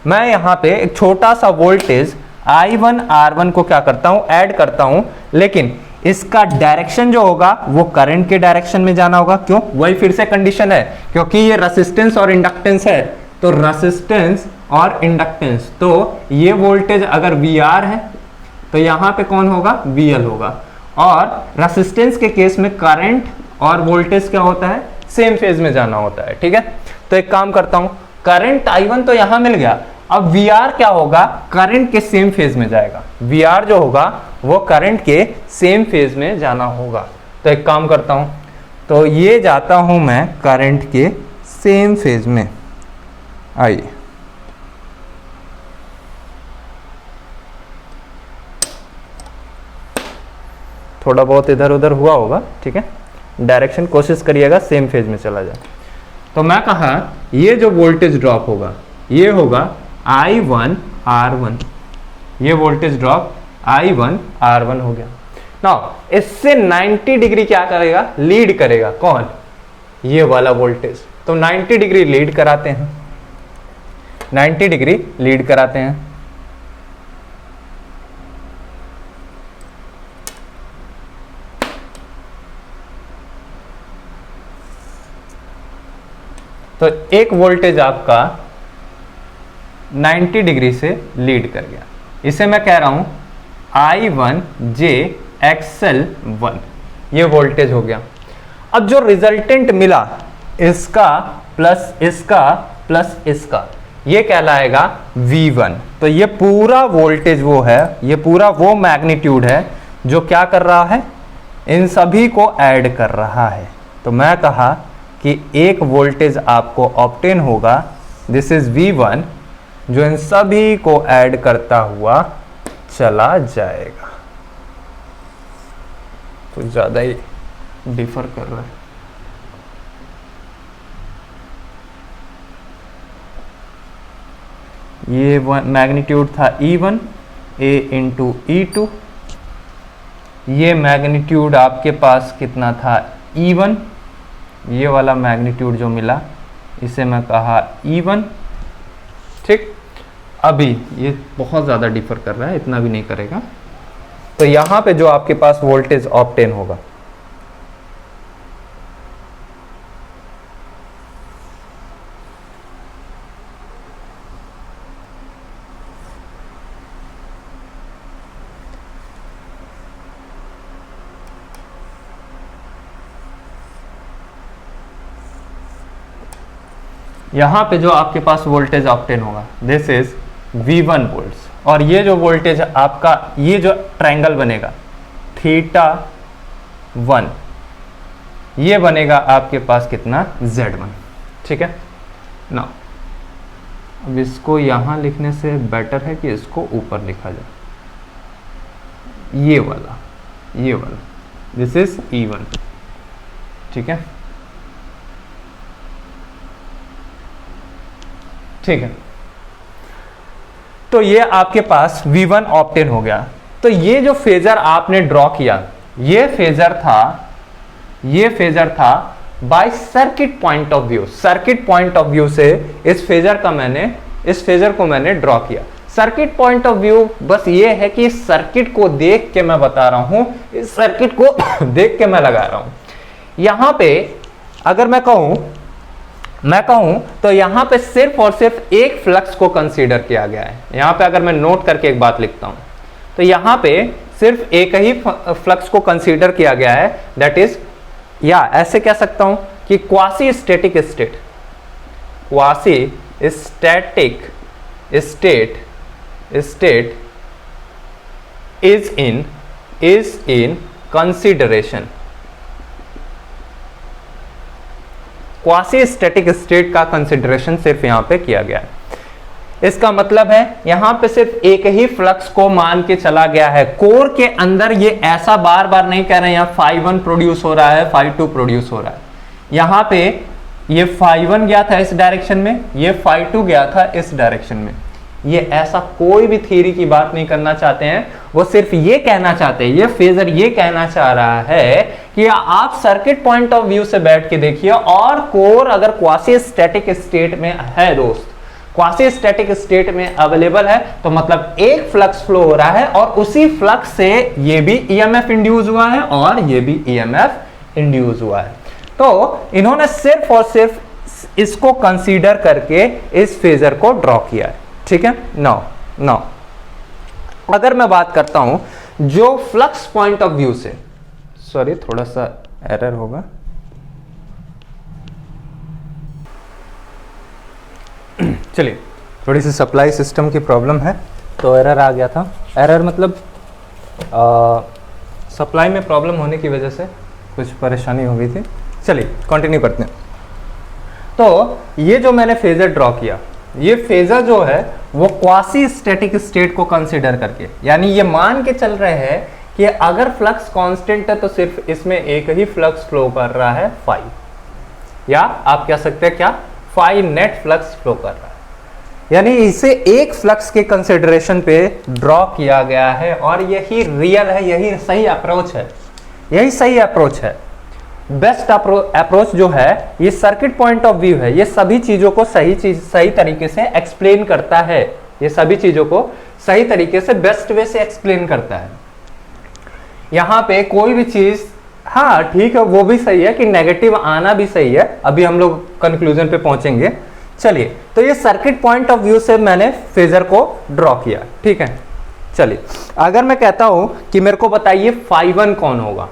मैं यहां पे एक छोटा सा वोल्टेज I1 R1 को क्या करता हूं, ऐड करता हूं, लेकिन इसका डायरेक्शन जो होगा वो करंट के डायरेक्शन में जाना होगा। क्यों, वही फिर से कंडीशन है, क्योंकि ये रेसिस्टेंस और इंडक्टेंस है, तो रेसिस्टेंस और इंडक्टेंस, तो ये वोल्टेज अगर VR है तो यहां पे कौन होगा, VL होगा। और रेसिस्टेंस के केस में करंट और वोल्टेज क्या होता है, सेम फेज में जाना होता है। ठीक है, तो एक काम करता हूं, करंट I1 तो यहां मिल गया, अब VR क्या होगा, करंट के सेम फेज में जाएगा। VR जो होगा वो करंट के सेम फेज में जाना होगा। तो एक काम करता हूं, तो ये जाता हूं मैं करंट के सेम फेज में, आइए थोड़ा बहुत इधर उधर हुआ होगा, ठीक है, डायरेक्शन कोशिश करिएगा सेम फेज में चला जाए। तो मैं कहा ये जो वोल्टेज ड्रॉप होगा ये होगा I1 R1, ये वोल्टेज ड्रॉप I1 R1 हो गया। नाउ इससे 90 डिग्री क्या करेगा, लीड करेगा, कौन, ये वाला वोल्टेज। तो 90 डिग्री लीड कराते हैं, 90 डिग्री लीड कराते हैं। तो एक वोल्टेज आपका 90 डिग्री से लीड कर गया, इसे मैं कह रहा हूं I1 JXL1, ये वोल्टेज हो गया। अब जो रिजल्टेंट मिला इसका प्लस इसका प्लस इसका, ये कहलाएगा V1। तो ये पूरा वोल्टेज वो है, ये पूरा वो मैग्नीट्यूड है जो क्या कर रहा है, इन सभी को ऐड कर रहा है। तो मैं कहा कि एक वोल्टेज आपको ऑब्टेन होगा, दिस इज V1, जो इन सभी को ऐड करता हुआ चला जाएगा। तो ज्यादा ही डिफर कर रहा है, ये मैग्नीट्यूड था E1, A इंटू E2, ये मैग्नीट्यूड आपके पास कितना था, E1, ये वाला मैग्नीट्यूड जो मिला इसे मैं कहा E1। ठीक, अभी ये बहुत ज़्यादा डिफर कर रहा है, इतना भी नहीं करेगा। तो यहाँ पे जो आपके पास वोल्टेज ऑब्टेन होगा, यहाँ पे जो आपके पास वोल्टेज ऑब्टेन होगा दिस इज V1 वोल्ट्स, और ये जो वोल्टेज आपका, ये जो ट्रायंगल बनेगा θ1, ये बनेगा आपके पास कितना, Z1। ठीक है ना, अब इसको यहाँ लिखने से बेटर है कि इसको ऊपर लिखा जाए, ये वाला दिस इज E1। ठीक है, ठीक है, तो ये आपके पास V1 ऑब्टेन हो गया। तो ये जो फेजर आपने ड्रॉ किया, ये फेजर था by circuit point of view. Circuit point of view से इस फेजर को मैंने ड्रॉ किया। सर्किट पॉइंट ऑफ व्यू बस ये है कि इस सर्किट को देख के मैं बता रहा हूं, इस सर्किट को देख के मैं लगा रहा हूं। यहां पे अगर मैं कहूं तो यहां पे सिर्फ और सिर्फ एक फ्लक्स को कंसीडर किया गया है। यहां पे अगर मैं नोट करके एक बात लिखता हूं तो यहां पे सिर्फ एक ही फ्लक्स को कंसीडर किया गया है, दैट इज, या ऐसे कह सकता हूं कि quasi static state is in consideration. Quasi static state का कंसीडरेशन सिर्फ यहां पे किया गया है। इसका मतलब है यहां पे सिर्फ एक ही फ्लक्स को मान के चला गया है। कोर के अंदर ये ऐसा बार बार नहीं कह रहे हैं यहां phi1 प्रोड्यूस हो रहा है, phi2 प्रोड्यूस हो रहा है। यहां पे ये phi1 गया था इस डायरेक्शन में, ये phi2 गया था इस डायरेक्शन में। ये ऐसा कोई भी थ्योरी की बात नहीं करना चाहते हैं, वो सिर्फ ये कहना चाहते हैं, ये फेजर ये कहना चाह रहा है कि आप सर्किट पॉइंट ऑफ व्यू से बैठ के देखिए, और कोर अगर क्वासी स्टैटिक स्टेट में है दोस्त, क्वासी स्टैटिक स्टेट में अवेलेबल है, तो मतलब एक फ्लक्स फ्लो हो रहा है और उसी फ्लक्स से ये भी ईएमएफ इंड्यूस हुआ है और ये भी ईएमएफ इंड्यूस हुआ है। तो इन्होंने सिर्फ और सिर्फ इसको कंसीडर करके इस फेजर को ड्रॉ किया है। ठीक है, नाउ अगर मैं बात करता हूं जो फ्लक्स पॉइंट ऑफ व्यू से, सॉरी थोड़ा सा एरर होगा, चलिए थोड़ी सी सप्लाई सिस्टम की प्रॉब्लम है तो एरर आ गया था। एरर मतलब सप्लाई में प्रॉब्लम होने की वजह से कुछ परेशानी हो गई थी। चलिए कंटिन्यू करते हैं। तो ये जो मैंने फेजर ड्रॉ किया, ये फेजर जो है वो क्वासी स्टैटिक स्टेट को कंसीडर करके, यानी ये मान के चल रहे हैं कि अगर फ्लक्स कांस्टेंट है तो सिर्फ इसमें एक ही फ्लक्स फ्लो कर रहा है फाई, या आप कह सकते हैं क्या, फाई नेट फ्लक्स फ्लो कर रहा है। यानी इसे एक फ्लक्स के कंसिडरेशन पे ड्रॉ किया गया है और यही रियल है, यही सही अप्रोच है, यही सही अप्रोच है। बेस्ट अप्रोच जो है ये सर्किट पॉइंट ऑफ व्यू है, ये सभी चीजों को सही तरीके से एक्सप्लेन करता है, ये सभी चीजों को सही तरीके से बेस्ट वे से एक्सप्लेन करता है। यहां पे कोई भी चीज, हाँ ठीक है वो भी सही है कि नेगेटिव आना भी सही है, अभी हम लोग कंक्लूजन पे पहुंचेंगे। चलिए, तो ये सर्किट पॉइंट ऑफ व्यू से मैंने फेजर को ड्रॉ किया, ठीक है। चलिए, अगर मैं कहता हूं कि मेरे को बताइए phi1 कौन होगा,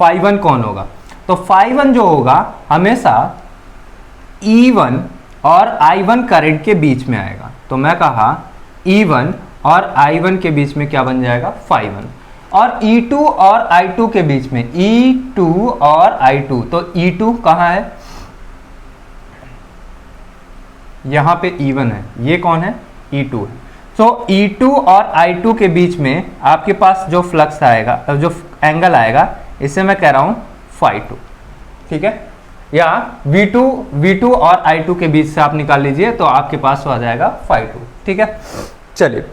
phi1 कौन होगा, तो phi1 जो होगा हमेशा E1 और I1 करंट के बीच में आएगा। तो मैं कहा E1 और I1 के बीच में क्या बन जाएगा, phi1, और E2 और I2 के बीच में, E2 और I2, तो E2 कहाँ है, यहां पे E1 है, ये कौन है, E2 है। तो E2 और I2 के बीच में आपके पास जो फ्लक्स आएगा, जो एंगल आएगा, इसे मैं कह रहा हूं phi2, ठीक है, या V2 और I2 के बीच से आप निकाल लीजिए तो आपके पास आ जाएगा phi2, ठीक है। चलिए,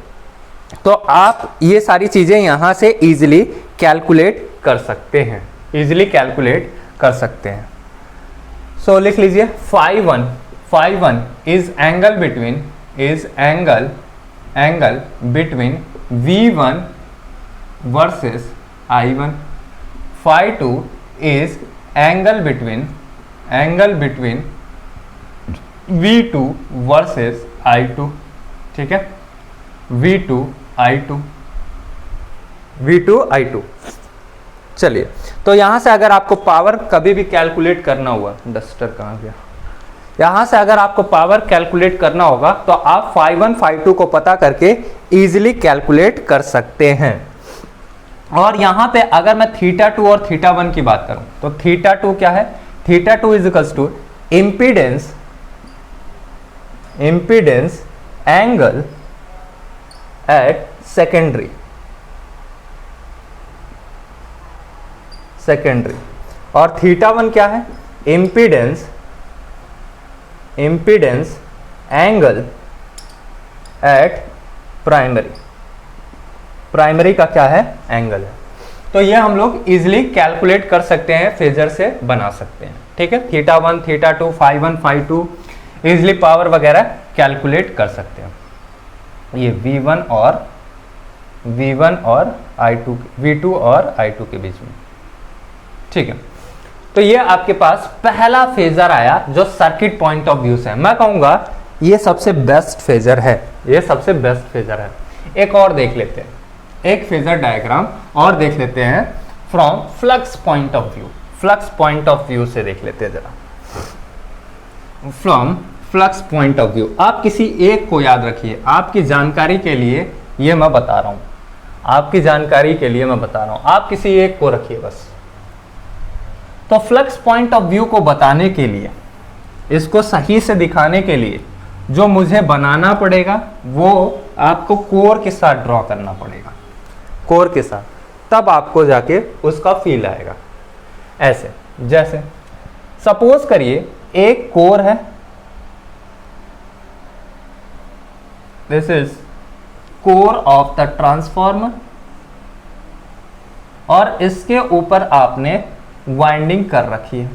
तो आप ये सारी चीजें यहां से इजीली कैलकुलेट कर सकते हैं, इजीली कैलकुलेट कर सकते हैं। सो लिख लीजिए phi1 is angle between V1 versus I1. phi2 is angle between V2 versus I2, ठीक है, V2 I2। चलिए, तो यहां से अगर आपको पावर कभी भी कैलकुलेट करना हुआ, डस्टर कहां गया, यहां से अगर आपको पावर कैलकुलेट करना होगा तो आप phi1 phi2 को पता करके इजीली कैलकुलेट कर सकते हैं। और यहां पे अगर मैं θ2 और θ1 की बात करूं तो θ2 क्या है, θ2 is equals to impedance angle at secondary, और θ1 क्या है, impedance angle at primary, primary का क्या है, एंगल है। तो ये हम लोग इजिली कैलकुलेट कर सकते हैं, फेजर से बना सकते हैं, ठीक है। θ1, θ2, φ1, φ2 इजिली पावर वगैरह कैलकुलेट कर सकते हैं। ये V1 और I2, V2 और I2 के बीच में, ठीक है। तो ये आपके पास पहला फेजर आया जो सर्किट पॉइंट ऑफ व्यू से है। मैं कहूंगा ये सबसे बेस्ट फेजर है, ये सबसे बेस्ट फेजर है। एक और देख लेते हैं, एक फेजर डायग्राम और देख लेते हैं from flux point of view. Flux point of view से देख लेते हैं जरा, from flux point of view. आप किसी एक को याद रखिए, आपकी जानकारी के लिए ये मैं बता रहा हूं, आपकी जानकारी के लिए मैं बता रहा हूं, आप किसी एक को रखिए बस। तो फ्लक्स पॉइंट ऑफ व्यू को बताने के लिए, इसको सही से दिखाने के लिए जो मुझे बनाना पड़ेगा वो आपको कोर के साथ ड्रॉ करना पड़ेगा, कोर के साथ, तब आपको जाके उसका फील आएगा। ऐसे जैसे सपोज करिए एक कोर है, this is core of the transformer, और इसके ऊपर आपने वाइंडिंग कर रखी है।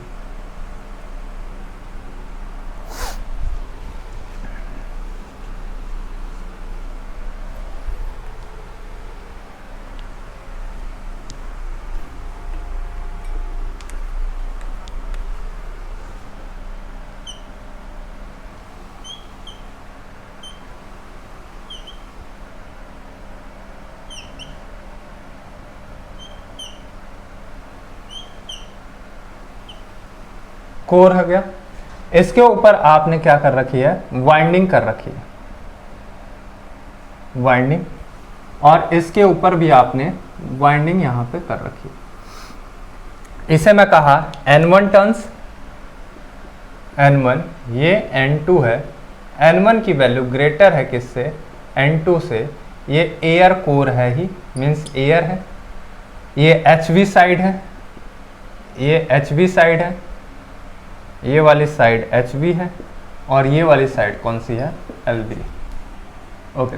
कोर हो गया, इसके ऊपर आपने क्या कर रखी है, वाइंडिंग कर रखी है, वाइंडिंग, और इसके ऊपर भी आपने वाइंडिंग यहां पे कर रखी है। इसे मैं कहा N1 टर्न्स, N1, ये N2 है। N1 की वैल्यू ग्रेटर है किससे, N2 से। ये एयर कोर है ही, मीन्स एयर है। ये HV साइड है, ये HV साइड है, ये वाली साइड HV है, और ये वाली साइड कौन सी है, LV। ओके,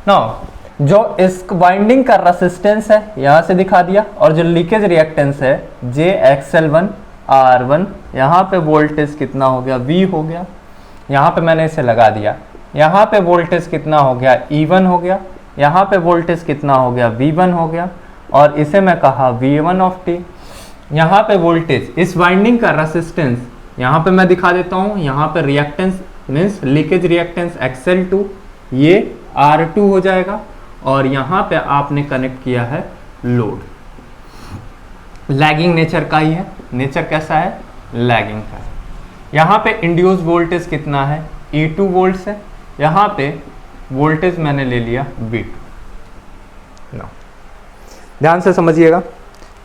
नाउ जो इस वाइंडिंग का रेसिस्टेंस है यहां से दिखा दिया, और जो लीकेज रिएक्टेंस है JXL1 R1, यहाँ पे वोल्टेज कितना हो गया, V हो गया। यहाँ पे मैंने इसे लगा दिया, यहाँ पे वोल्टेज कितना हो गया, E1 हो गया। यहाँ पे वोल्टेज कितना हो गया, V1 हो गया, और इसे मैं कहा V1 ऑफ t। यहाँ पे वोल्टेज, इस वाइंडिंग का रेसिस्टेंस यहाँ पे मैं दिखा देता हूँ, यहाँ पे reactance means leakage reactance XL2, ये R2 हो जाएगा, और यहाँ पे आपने कनेक्ट किया है लोड। लैगिंग नेचर का ही है, नेचर कैसा है, लैगिंग का है। यहाँ पे इंड्यूस वोल्टेज कितना है, E2 वोल्ट्स है। यहाँ पे वोल्टेज मैंने ले लिया V2। ध्यान से समझिएगा,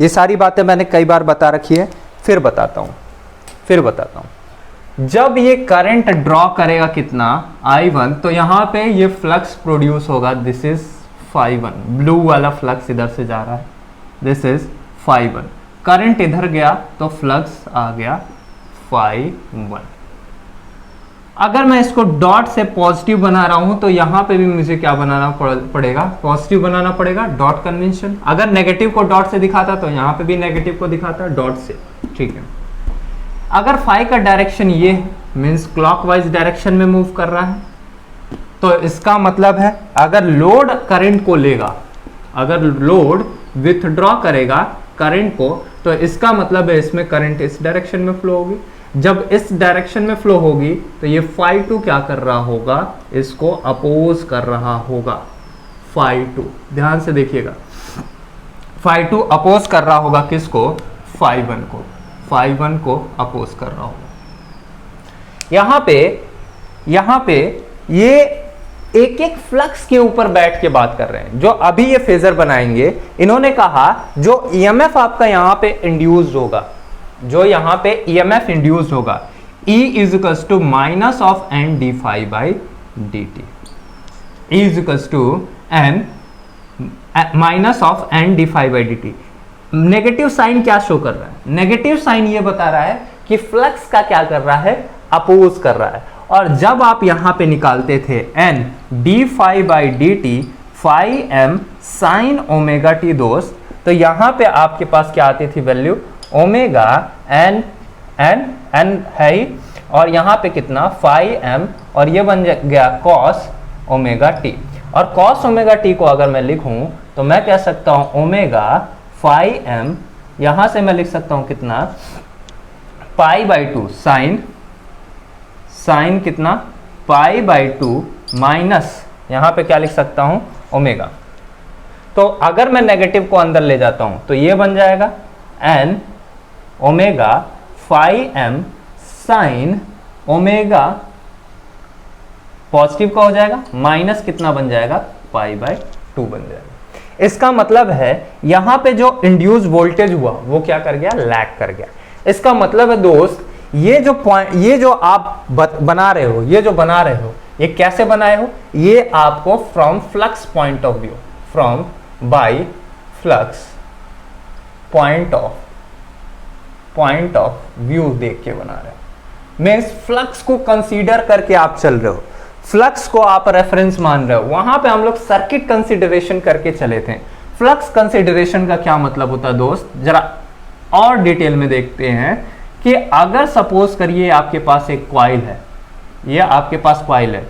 ये सारी बातें मैंने कई बार बता रखी है, फिर बताता हूं। जब ये करंट ड्रॉ करेगा कितना, I1, तो यहां पे ये फ्लक्स प्रोड्यूस होगा, दिस इज φ1, ब्लू वाला फ्लक्स इधर से जा रहा है, दिस इज φ1। करंट इधर गया तो फ्लक्स आ गया φ1। अगर मैं इसको डॉट से पॉजिटिव बना रहा हूं तो यहां पे भी मुझे क्या बनाना पड़ेगा, पॉजिटिव बनाना पड़ेगा, डॉट कन्वेंशन। अगर नेगेटिव को डॉट से दिखाता तो यहां पे भी नेगेटिव को दिखाता डॉट से, ठीक है। अगर फाई का डायरेक्शन ये मीन्स क्लॉकवाइज डायरेक्शन में मूव कर रहा है, तो इसका मतलब है अगर लोड करंट को लेगा, अगर लोड विथड्रॉ करेगा करंट को, तो इसका मतलब है इसमें करंट इस डायरेक्शन में फ्लो होगी। जब इस डायरेक्शन में फ्लो होगी तो ये φ2 क्या कर रहा होगा, इसको अपोज कर रहा होगा, φ2। ध्यान से देखिएगा, φ2 अपोज कर रहा होगा किसको, φ1 को, φ1 को अपोज कर रहा होगा। यहां पे ये एक एक फ्लक्स के ऊपर बैठ के बात कर रहे हैं। जो अभी ये फेजर बनाएंगे, इन्होंने कहा जो EMF आपका यहां पे इंड्यूस्ड होगा, जो यहां पे EMF इंड्यूस्ड होगा, E is equals to minus of N d phi by dt, E is equals to N minus of N d phi by dt। Negative sign क्या शो कर रहा है, नेगेटिव साइन ये बता रहा है कि फ्लक्स का क्या कर रहा है, अपोज कर रहा है। और जब आप यहां पे निकालते थे n d phi by d t phi m sine omega t दोस्त, तो यहां पे आपके पास क्या आती थी value omega n n n है ही, और यहां पे कितना फाई एम, और ये बन गया कॉस ओमेगा टी। और कॉस ओमेगा टी को अगर मैं लिखूं तो मैं कह सकता हूं ओमेगा फाई एम, यहां से मैं लिख सकता हूं कितना पाई बाई टू साइन कितना पाई बाई टू माइनस यहां पे क्या लिख सकता हूं ओमेगा। तो अगर मैं नेगेटिव को अंदर ले जाता हूं तो ये बन जाएगा n omega phi m sine omega, positive का हो जाएगा, माइनस कितना बन जाएगा पाई बाई टू बन जाएगा। इसका मतलब है यहां पे जो इंड्यूस वोल्टेज हुआ वो क्या कर गया, लैग कर गया। इसका मतलब है दोस्त ये जो पॉइंट, ये जो आप बना रहे हो, ये जो बना रहे हो, ये कैसे बनाए हो, ये आपको from flux point of view, from by flux point of view देख के बना रहे हो। मैं इस फ्लक्स को कंसीडर करके आप चल रहे हो, फ्लक्स को आप रेफरेंस मान रहे हो। वहां पे हम लोग सर्किट कंसीडरेशन करके चले थे। फ्लक्स कंसीडरेशन का क्या मतलब होता है दोस्त, जरा और डिटेल में देखते हैं कि अगर सपोज करिए आपके पास एक कॉइल है, ये आपके पास कॉइल है,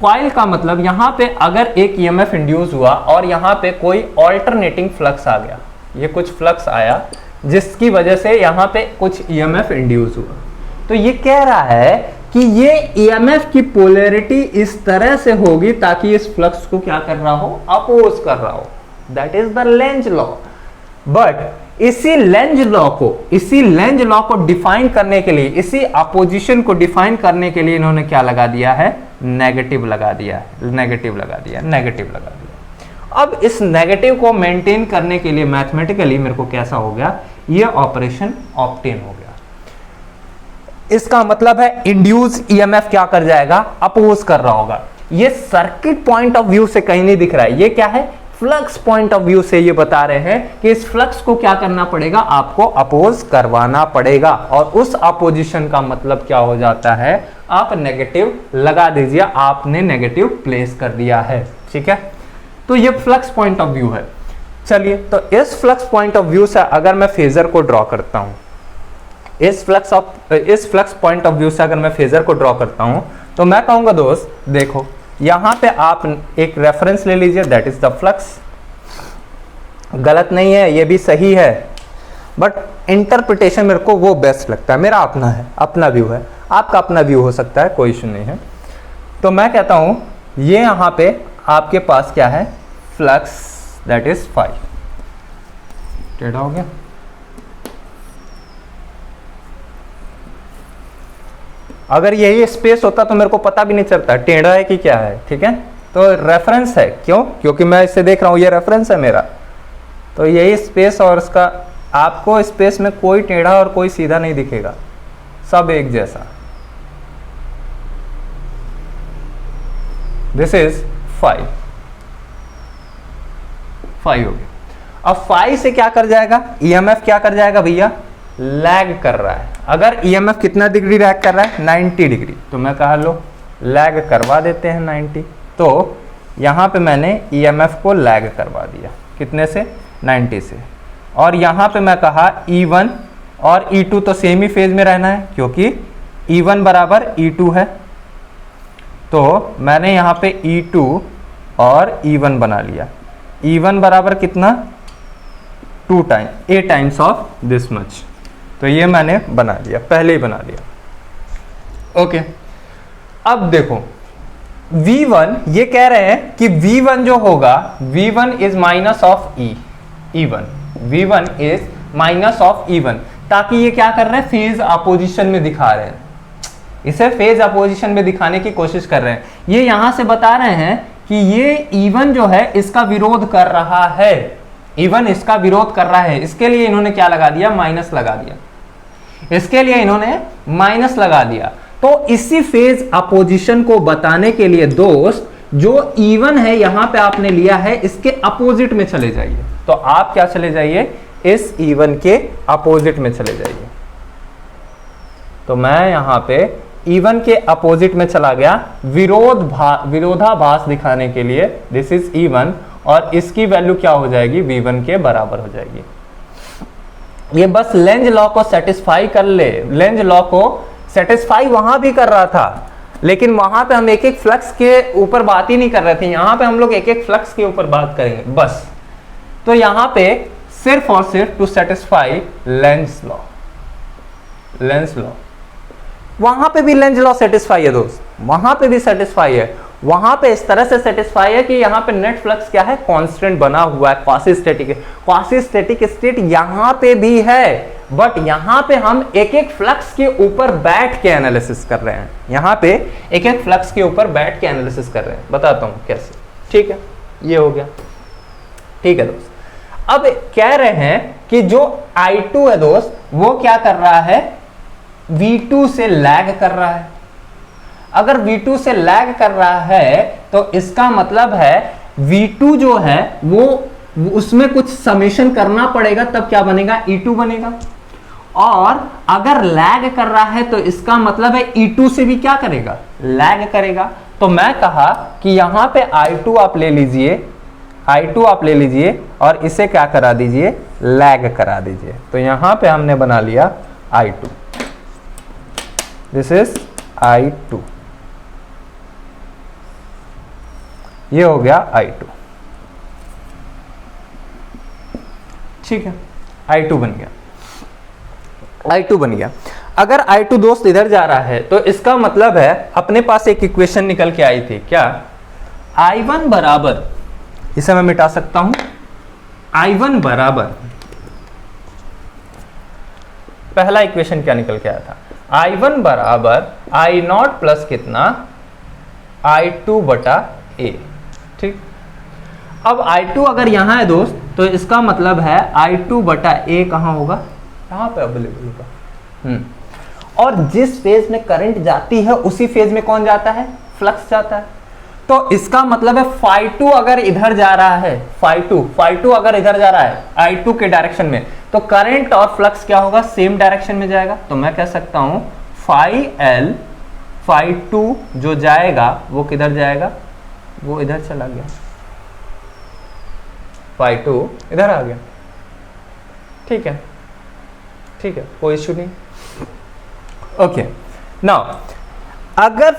कॉइल का मतलब यहां पे अगर एक ईएमएफ इंड्यूस हुआ और यहां पे कोई ऑल्टरनेटिंग फ्लक्स आ गया, ये कुछ फ्लक्स आया जिसकी वजह से यहां पे कुछ ईएमएफ इंड्यूस हुआ, तो ये कह रहा है कि ये ईएमएफ की पोलैरिटी इस तरह से होगी ताकि इस फ्लक्स को क्या कर रहा हो, अपोज कर रहा हो। That is the Lenz law. But इसी लेंज लॉ को डिफाइन करने के लिए, इसी अपोजिशन को डिफाइन करने के लिए इन्होंने क्या लगा दिया है, नेगेटिव लगा दिया। अब इस नेगेटिव को मेंटेन करने के लिए मैथमेटिकली मेरे को कैसा हो गया, ये ऑपरेशन ऑब्टेन हो गया। इसका मतलब है इंड्यूस ईएमएफ क्या कर जाएगा, अपोज कर रहा होगा। ये सर्किट पॉइंट ऑफ व्यू से कहीं नहीं दिख रहा है, ये क्या है, फ्लक्स पॉइंट ऑफ व्यू से ये बता रहे हैं कि इस फ्लक्स को क्या करना पड़ेगा, आपको अपोज करवाना पड़ेगा। और उस अपोजिशन का मतलब क्या हो जाता है, आप नेगेटिव लगा दीजिए, आपने नेगेटिव प्लेस कर दिया है। ठीक है, तो ये फ्लक्स पॉइंट ऑफ व्यू है। चलिए, तो इस फ्लक्स पॉइंट ऑफ व्यू से अगर मैं फेजर को ड्रॉ करता हूं, इस फ्लक्स पॉइंट ऑफ व्यू से अगर मैं फेजर को ड्रॉ करता हूं, तो मैं कहूंगा दोस्त देखो, यहां पे आप एक रेफरेंस ले लीजिए, दैट इज द फ्लक्स। गलत नहीं है, ये भी सही है, बट इंटरप्रिटेशन मेरे को वो बेस्ट लगता है, मेरा अपना है, अपना व्यू है, आपका अपना व्यू हो सकता है, कोई इशू नहीं है। तो मैं कहता हूं ये यहां पे आपके पास क्या है, फ्लक्स, दैट इज फाई। टेढ़ा हो गया, अगर यही स्पेस होता तो मेरे को पता भी नहीं चलता टेढ़ा है कि क्या है। ठीक है, तो रेफरेंस है, क्यों, क्योंकि मैं इसे देख रहा हूं, ये रेफरेंस है मेरा, तो यही स्पेस और इसका, आपको स्पेस में कोई टेढ़ा और कोई सीधा नहीं दिखेगा, सब एक जैसा। दिस इज फाई हो गया। अब फाई से क्या कर जाएगा, ईएमएफ क्या कर जाएगा भैया, लैग कर रहा है। अगर ईएमएफ कितना डिग्री लैग कर रहा है, 90 डिग्री, तो मैं कहा लो लैग करवा देते हैं 90। तो यहां पे मैंने ईएमएफ को लैग करवा दिया, कितने से, 90 से। और यहां पे मैं कहा E1 और E2 तो सेम ही फेज में रहना है, क्योंकि E1 बराबर E2 है, तो मैंने यहां पे E2 और E1 बना लिया। E1 बराबर कितना, 2 time, A times of this much, तो ये मैंने बना लिया, पहले ही बना लिया। ओके, अब देखो V1, ये कह रहे हैं कि V1 जो होगा, V1 is minus of E1, V1 is minus of E1, ताकि ये क्या कर रहे हैं, फेज अपोजिशन में दिखा रहे हैं, इसे फेज अपोजिशन में दिखाने की कोशिश कर रहे हैं। ये यहां से बता रहे हैं कि ये E1 जो है इसका विरोध कर रहा है, E1 इसका विरोध कर रहा है, इसके लिए इन्होंने क्या लगा दिया, माइनस लगा दिया, इसके लिए इन्होंने माइनस लगा दिया। तो इसी फेज अपोजिशन को बताने के लिए दोस्त, जो E1 है यहां पे आपने लिया है, इसके अपोजिट में चले जाइए। तो आप क्या चले जाइए, इस E1 के अपोजिट में चले जाइए। तो मैं यहां पे इवन के अपोजिट में चला गया विरोधाभास दिखाने के लिए, दिस इज इवन, और इसकी वैल्यू क्या हो जाएगी, v1 के बराबर हो जाएगी। ये बस लेंज लॉ को सेटिस्फाई कर ले, लेंज लॉ को सेटिस्फाई वहां भी कर रहा था, लेकिन वहां पे हम एक एक फ्लक्स के ऊपर बात ही नहीं कर रहे थे, यहां पे हम लोग एक एक फ्लक्स के ऊपर बात करेंगे बस। तो यहां पे सिर्फ और सिर्फ to satisfy Lenz law, Lenz law, वहां पे भी लेंज लॉ सेटिस्फाई है दोस्त, वहां पे भी सेटिस्फाई है, वहां पे इस तरह से सेटिस्फाई है कि यहां पे नेट फ्लक्स क्या है, कांस्टेंट बना हुआ है, क्वासी स्टैटिक स्टेट यहां पे भी है, बट यहां पे हम एक एक फ्लक्स के ऊपर बैठ के एनालिसिस कर रहे हैं, यहां पे एक एक फ्लक्स के ऊपर बैठ के एनालिसिस कर रहे हैं, बताता हूं कैसे। ठीक है, ये हो गया। ठीक है दोस्त, अब कह रहे हैं कि जो I2 है दोस्त, वो क्या कर रहा है, V2 से लैग कर रहा है। अगर V2 से लैग कर रहा है तो इसका मतलब है V2 जो है वो उसमें कुछ समेशन करना पड़ेगा, तब क्या बनेगा, E2 बनेगा। और अगर लैग कर रहा है तो इसका मतलब है E2 से भी क्या करेगा, लैग करेगा। तो मैं कहा कि यहां पे I2 आप ले लीजिए, I2 आप ले लीजिए और इसे क्या करा दीजिए, लैग करा दीजिए। तो यहां पे हमने बना लिया I2, दिस इज I2, ये हो गया I2। ठीक है, I2 बन गया, I2 बन गया। अगर I2 दोस्त इधर जा रहा है तो इसका मतलब है अपने पास एक इक्वेशन निकल के आई थी, क्या, I1 बराबर, इसे मैं मिटा सकता हूं, I1 बराबर, पहला इक्वेशन क्या निकल के आया था, I1 बराबर I0 प्लस कितना, I2 बटा A। ठीक, अब I2 अगर यहां है दोस्त तो इसका मतलब है I2 बटा A कहां होगा, यहां पे अवेलेबल होगा। और जिस फेज में करंट जाती है उसी फेज में कौन जाता है, फ्लक्स जाता है। तो इसका मतलब है φ2 अगर इधर जा रहा है, φ2 अगर इधर जा रहा है I2 के डायरेक्शन में, तो करंट और फ्लक्स क्या होगा, सेम डायरेक्शन में जाएगा। तो मैं कह सकता हूं φL, φ2 जो जाएगा वो किधर जाएगा, वो इधर चला गया, φ2 इधर आ गया। ठीक है, ठीक है, कोई इश्यू नहीं। ओके, नाउ अगर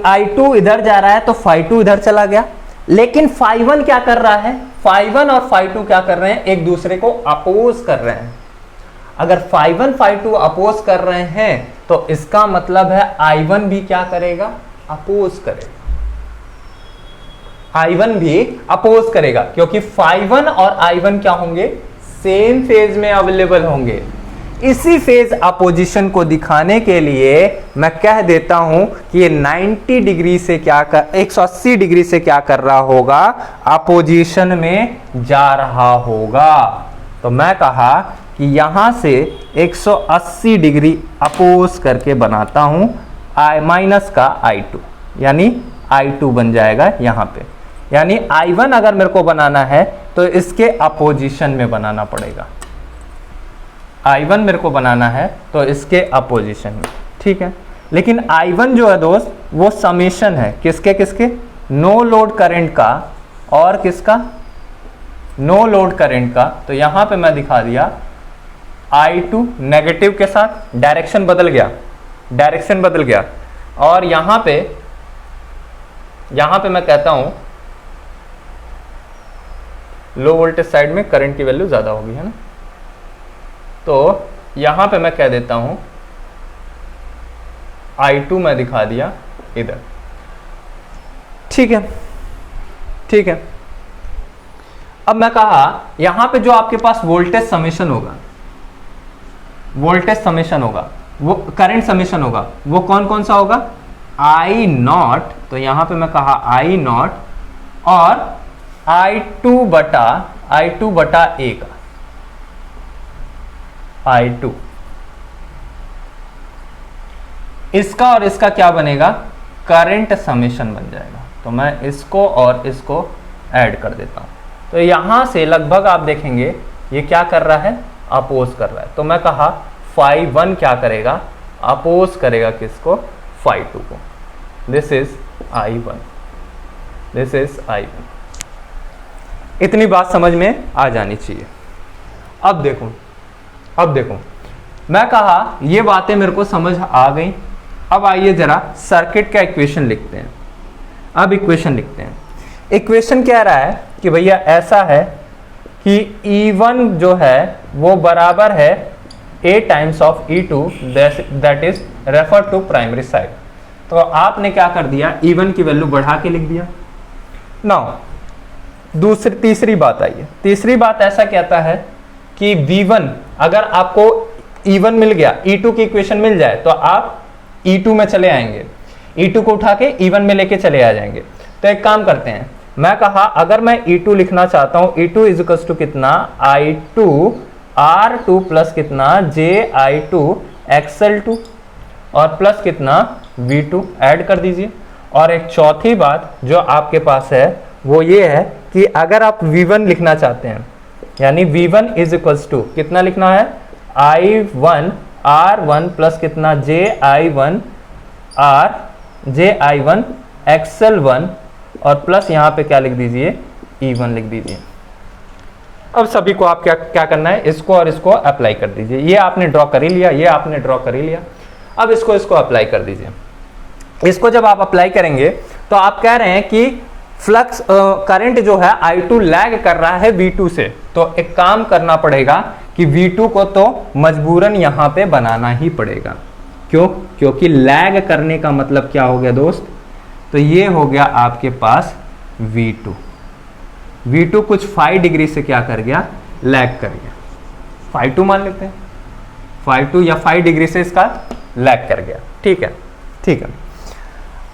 I2 इधर जा रहा है तो φ2 इधर चला गया, लेकिन φ1 क्या कर रहा है, φ1 और φ2 क्या कर रहे हैं, एक दूसरे को अपोज कर रहे हैं। अगर φ1 φ2 अपोज कर रहे हैं तो इसका मतलब है I1 भी क्या करेगा, अपोज करेगा, I1 भी अपोज करेगा, क्योंकि φ1 और I1 क्या होंगे, सेम फेज में अवेलेबल होंगे। इसी फेज अपोजिशन को दिखाने के लिए मैं कह देता हूं कि ये 90 डिग्री से क्या कर, 180 डिग्री से क्या कर रहा होगा, अपोजिशन में जा रहा होगा। तो मैं कहा कि यहां से 180 डिग्री अपोज करके बनाता हूं I माइनस का I2, यानी I2 बन जाएगा यहां पे, यानी I1 अगर मेरे को बनाना है तो इसके अपोजिशन में बनाना पड़ेगा, I1 मेरे को बनाना है तो इसके अपोजिशन में। ठीक है, लेकिन I1 जो है दोस्त वो समेशन है किसके किसके, नो लोड करंट का और किसका, नो लोड करंट का। तो यहां पे मैं दिखा दिया I2 नेगेटिव के साथ, डायरेक्शन बदल गया, डायरेक्शन बदल गया, और यहां पे मैं कहता हूं लो वोल्टेज साइड में करंट की वैल्यू ज्यादा होगी, है ना। तो यहां पे मैं कह देता हूं I2 मैं दिखा दिया इधर। ठीक है, ठीक है। अब मैं कहा यहां पे जो आपके पास वोल्टेज समेशन होगा, वोल्टेज समेशन होगा, वो करंट समेशन होगा, वो कौन कौन सा होगा, I0। तो यहां पे मैं कहा I0 और I2 बटा A का, I2, इसका और इसका क्या बनेगा, करंट समेशन बन जाएगा। तो मैं इसको और इसको ऐड कर देता हूं। तो यहां से लगभग आप देखेंगे ये क्या कर रहा है, अपोज कर रहा है। तो मैं कहा φ1 क्या करेगा, अपोज करेगा किसको, phi 2 को। This is I1, this is I1। इतनी बात समझ में आ जानी चाहिए। अब देखो मैं कहा ये बातें मेरे को समझ आ गई। अब आइए जरा सर्किट का इक्वेशन लिखते हैं। अब इक्वेशन लिखते हैं। इक्वेशन कह रहा है कि भैया ऐसा है कि E1 जो है वो बराबर है A times of E2, that is refer to primary side. तो आपने क्या कर दिया, E1 की वैल्यू बढ़ा के लिख दिया। नाउ तीसरी बात आई है। तीसरी बात ऐसा कहता है कि V1 अगर आपको E1 मिल गया, E2 की इक्वेशन मिल जाए तो आप E2 में चले आएंगे, E2 को उठा के E1 में लेके चले आ जाएंगे। तो एक काम करते हैं, मैं कहा अगर मैं E2 लिखना चाहता हूं, E2 इज इक्वल टू कितना, I2 R2 प्लस कितना JI2 XL2 और प्लस कितना V2 ऐड कर दीजिए। और एक चौथी बात जो आपके पास है वो ये है कि अगर आप V1 लिखना चाहते हैं, यानी V1 इज इक्वल टू कितना लिखना है, I1 R1 प्लस कितना JI1 XL1 और प्लस यहाँ पे क्या लिख दीजिए, E1 लिख दीजिए। अब सभी को आप क्या करना है, इसको और इसको अप्लाई कर दीजिए। ये आपने ड्रॉ कर ही लिया, ये आपने ड्रॉ कर ही लिया। अब इसको अप्लाई कर दीजिए। इसको जब आप अप्लाई करेंगे तो आप कह रहे हैं कि फ्लक्स करंट जो है I2 लैग कर रहा है V2 से। तो एक काम करना पड़ेगा कि V2 को तो मजबूरन यहां पे बनाना ही पड़ेगा। क्यों? क्योंकि लैग करने का मतलब क्या हो गया दोस्त, तो ये हो गया आपके पास V2 कुछ 5 डिग्री से क्या कर गया, लैग कर गया। phi 2 मान लेते हैं, phi 2 या 5 डिग्री से इसका लैग कर गया। ठीक है।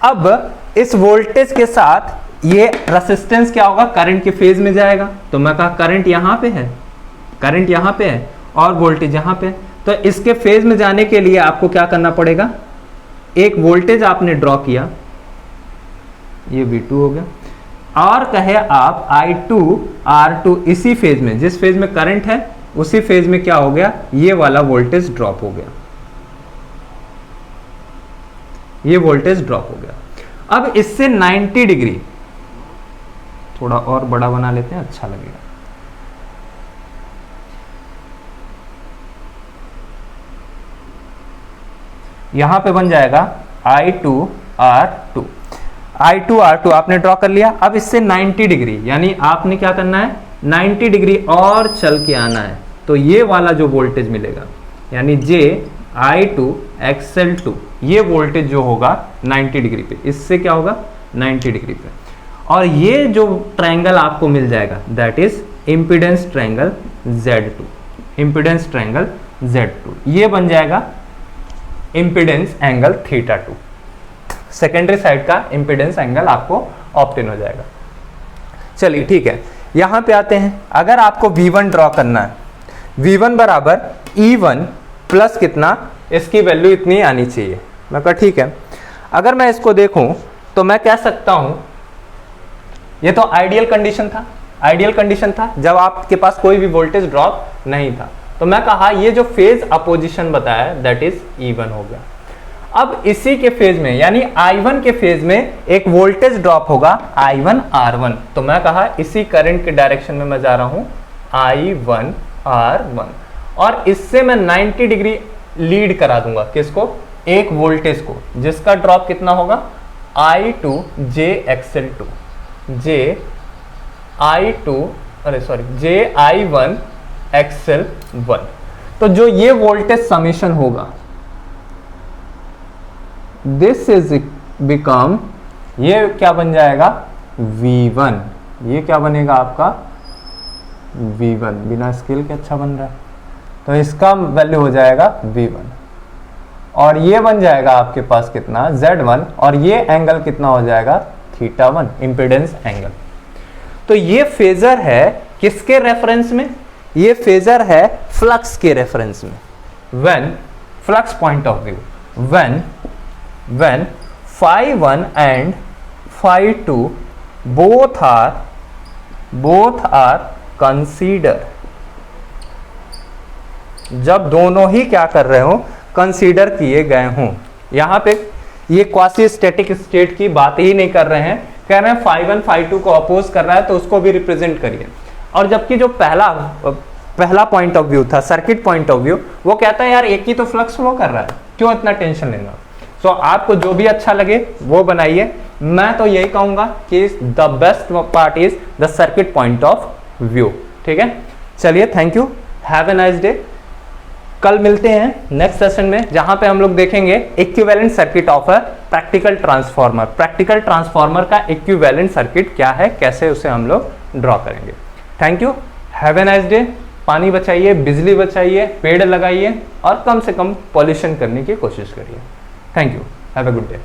अब इस वोल्टेज के साथ ये रेसिस्टेंस क्या होगा, करंट के फेज में जाएगा। तो मैं कहा करंट यहां पे है और वोल्टेज यहां पे है। तो इसके फेज में जाने के लिए आपको क्या करना पड़ेगा, एक वोल्टेज आपने ड्रॉ किया, ये V2 हो गया, और कहे आप I2 R2 इसी फेज में, जिस फेज में करंट है उसी फेज में क्या हो गया, ये वाला वोल्टेज ड्रॉप हो गया, ये वोल्टेज ड्रॉप हो गया। अब इससे 90 डिग्री, थोड़ा और बड़ा बना लेते हैं, अच्छा लगेगा। यहां पे बन जाएगा I2 R2 आपने ड्रॉ कर लिया। अब इससे 90 डिग्री, यानी आपने क्या करना है, 90 डिग्री और चल के आना है। तो ये वाला जो वोल्टेज मिलेगा, यानी JI2 XL2, ये वोल्टेज जो होगा 90 डिग्री पे, इससे क्या होगा 90 डिग्री पे। और ये जो ट्रायंगल आपको मिल जाएगा, that is impedance triangle Z2, ये बन जाएगा इंपीडेंस एंगल θ2। सेकेंडरी साइड का इंपीडेंस एंगल आपको ऑब्टेन हो जाएगा। चलिए ठीक है, यहां पे आते हैं। अगर आपको V1 ड्रॉ करना है, V1 बराबर E1 प्लस कितना, इसकी वैल्यू इतनी आनी चाहिए। मैं कहा ठीक है। अगर मैं इसको देखूं तो मैं कह सकता हूं, ये तो आइडियल कंडीशन था जब आपके पास कोई भी वोल्टेज ड्रॉप नहीं था। तो मैं कहा ये जो फेज अपोजिशन बताया दैट इज E1 हो गया। अब इसी के फेज में, यानी I1 के फेज में एक वोल्टेज ड्रॉप होगा I1 R1। तो मैं कहा इसी करंट के डायरेक्शन में मैं जा रहा हूं I1 R1, और इससे मैं 90 डिग्री लीड करा दूंगा किसको, एक वोल्टेज को, जिसका ड्रॉप कितना होगा I2 JXL2 JI1 XL1। तो जो ये वोल्टेज समेशन होगा, दिस इज बिकम, ये क्या बन जाएगा V1, ये क्या बनेगा आपका V1, बिना स्केल के अच्छा बन रहा है। तो इसका वैल्यू हो जाएगा V1, और ये बन जाएगा आपके पास कितना Z1, और ये एंगल कितना हो जाएगा θ1, इंपीडेंस एंगल। तो ये फेजर है किसके रेफरेंस में, ये फेजर है फ्लक्स के रेफरेंस में। When flux point of view, when phi1 and phi2 both are consider, जब दोनों ही क्या कर रहे हो, कंसीडर किए गए हों। यहां पे ये क्वासी स्टैटिक स्टेट की बात ही नहीं कर रहे हैं, कह रहे हैं phi1 phi2 को अपोज कर रहा है तो उसको भी रिप्रेजेंट करिए। और जबकि जो पहला पॉइंट ऑफ व्यू था, सर्किट पॉइंट ऑफ व्यू, वो कहता है यार एक ही तो फ्लक्स फ्लो कर रहा है, क्यों इतना टेंशन लेना। सो आपको जो भी अच्छा लगे वो बनाइए। मैं तो यही कहूंगा कि the best part is the circuit point of view. ठीक है, चलिए, thank you, have a nice day. कल मिलते हैं नेक्स्ट सेशन में, जहां पे हम लोग देखेंगे equivalent circuit of a practical transformer. Practical transformer का इक्विवेलेंट सर्किट क्या है, कैसे उसे हम लोग ड्रॉ करेंगे। Thank you, have a nice day. पानी बचाइए, बिजली बचाइए, पेड़ लगाइए और कम से कम पॉल्यूशन करने की कोशिश करिए। Thank you, have a good day.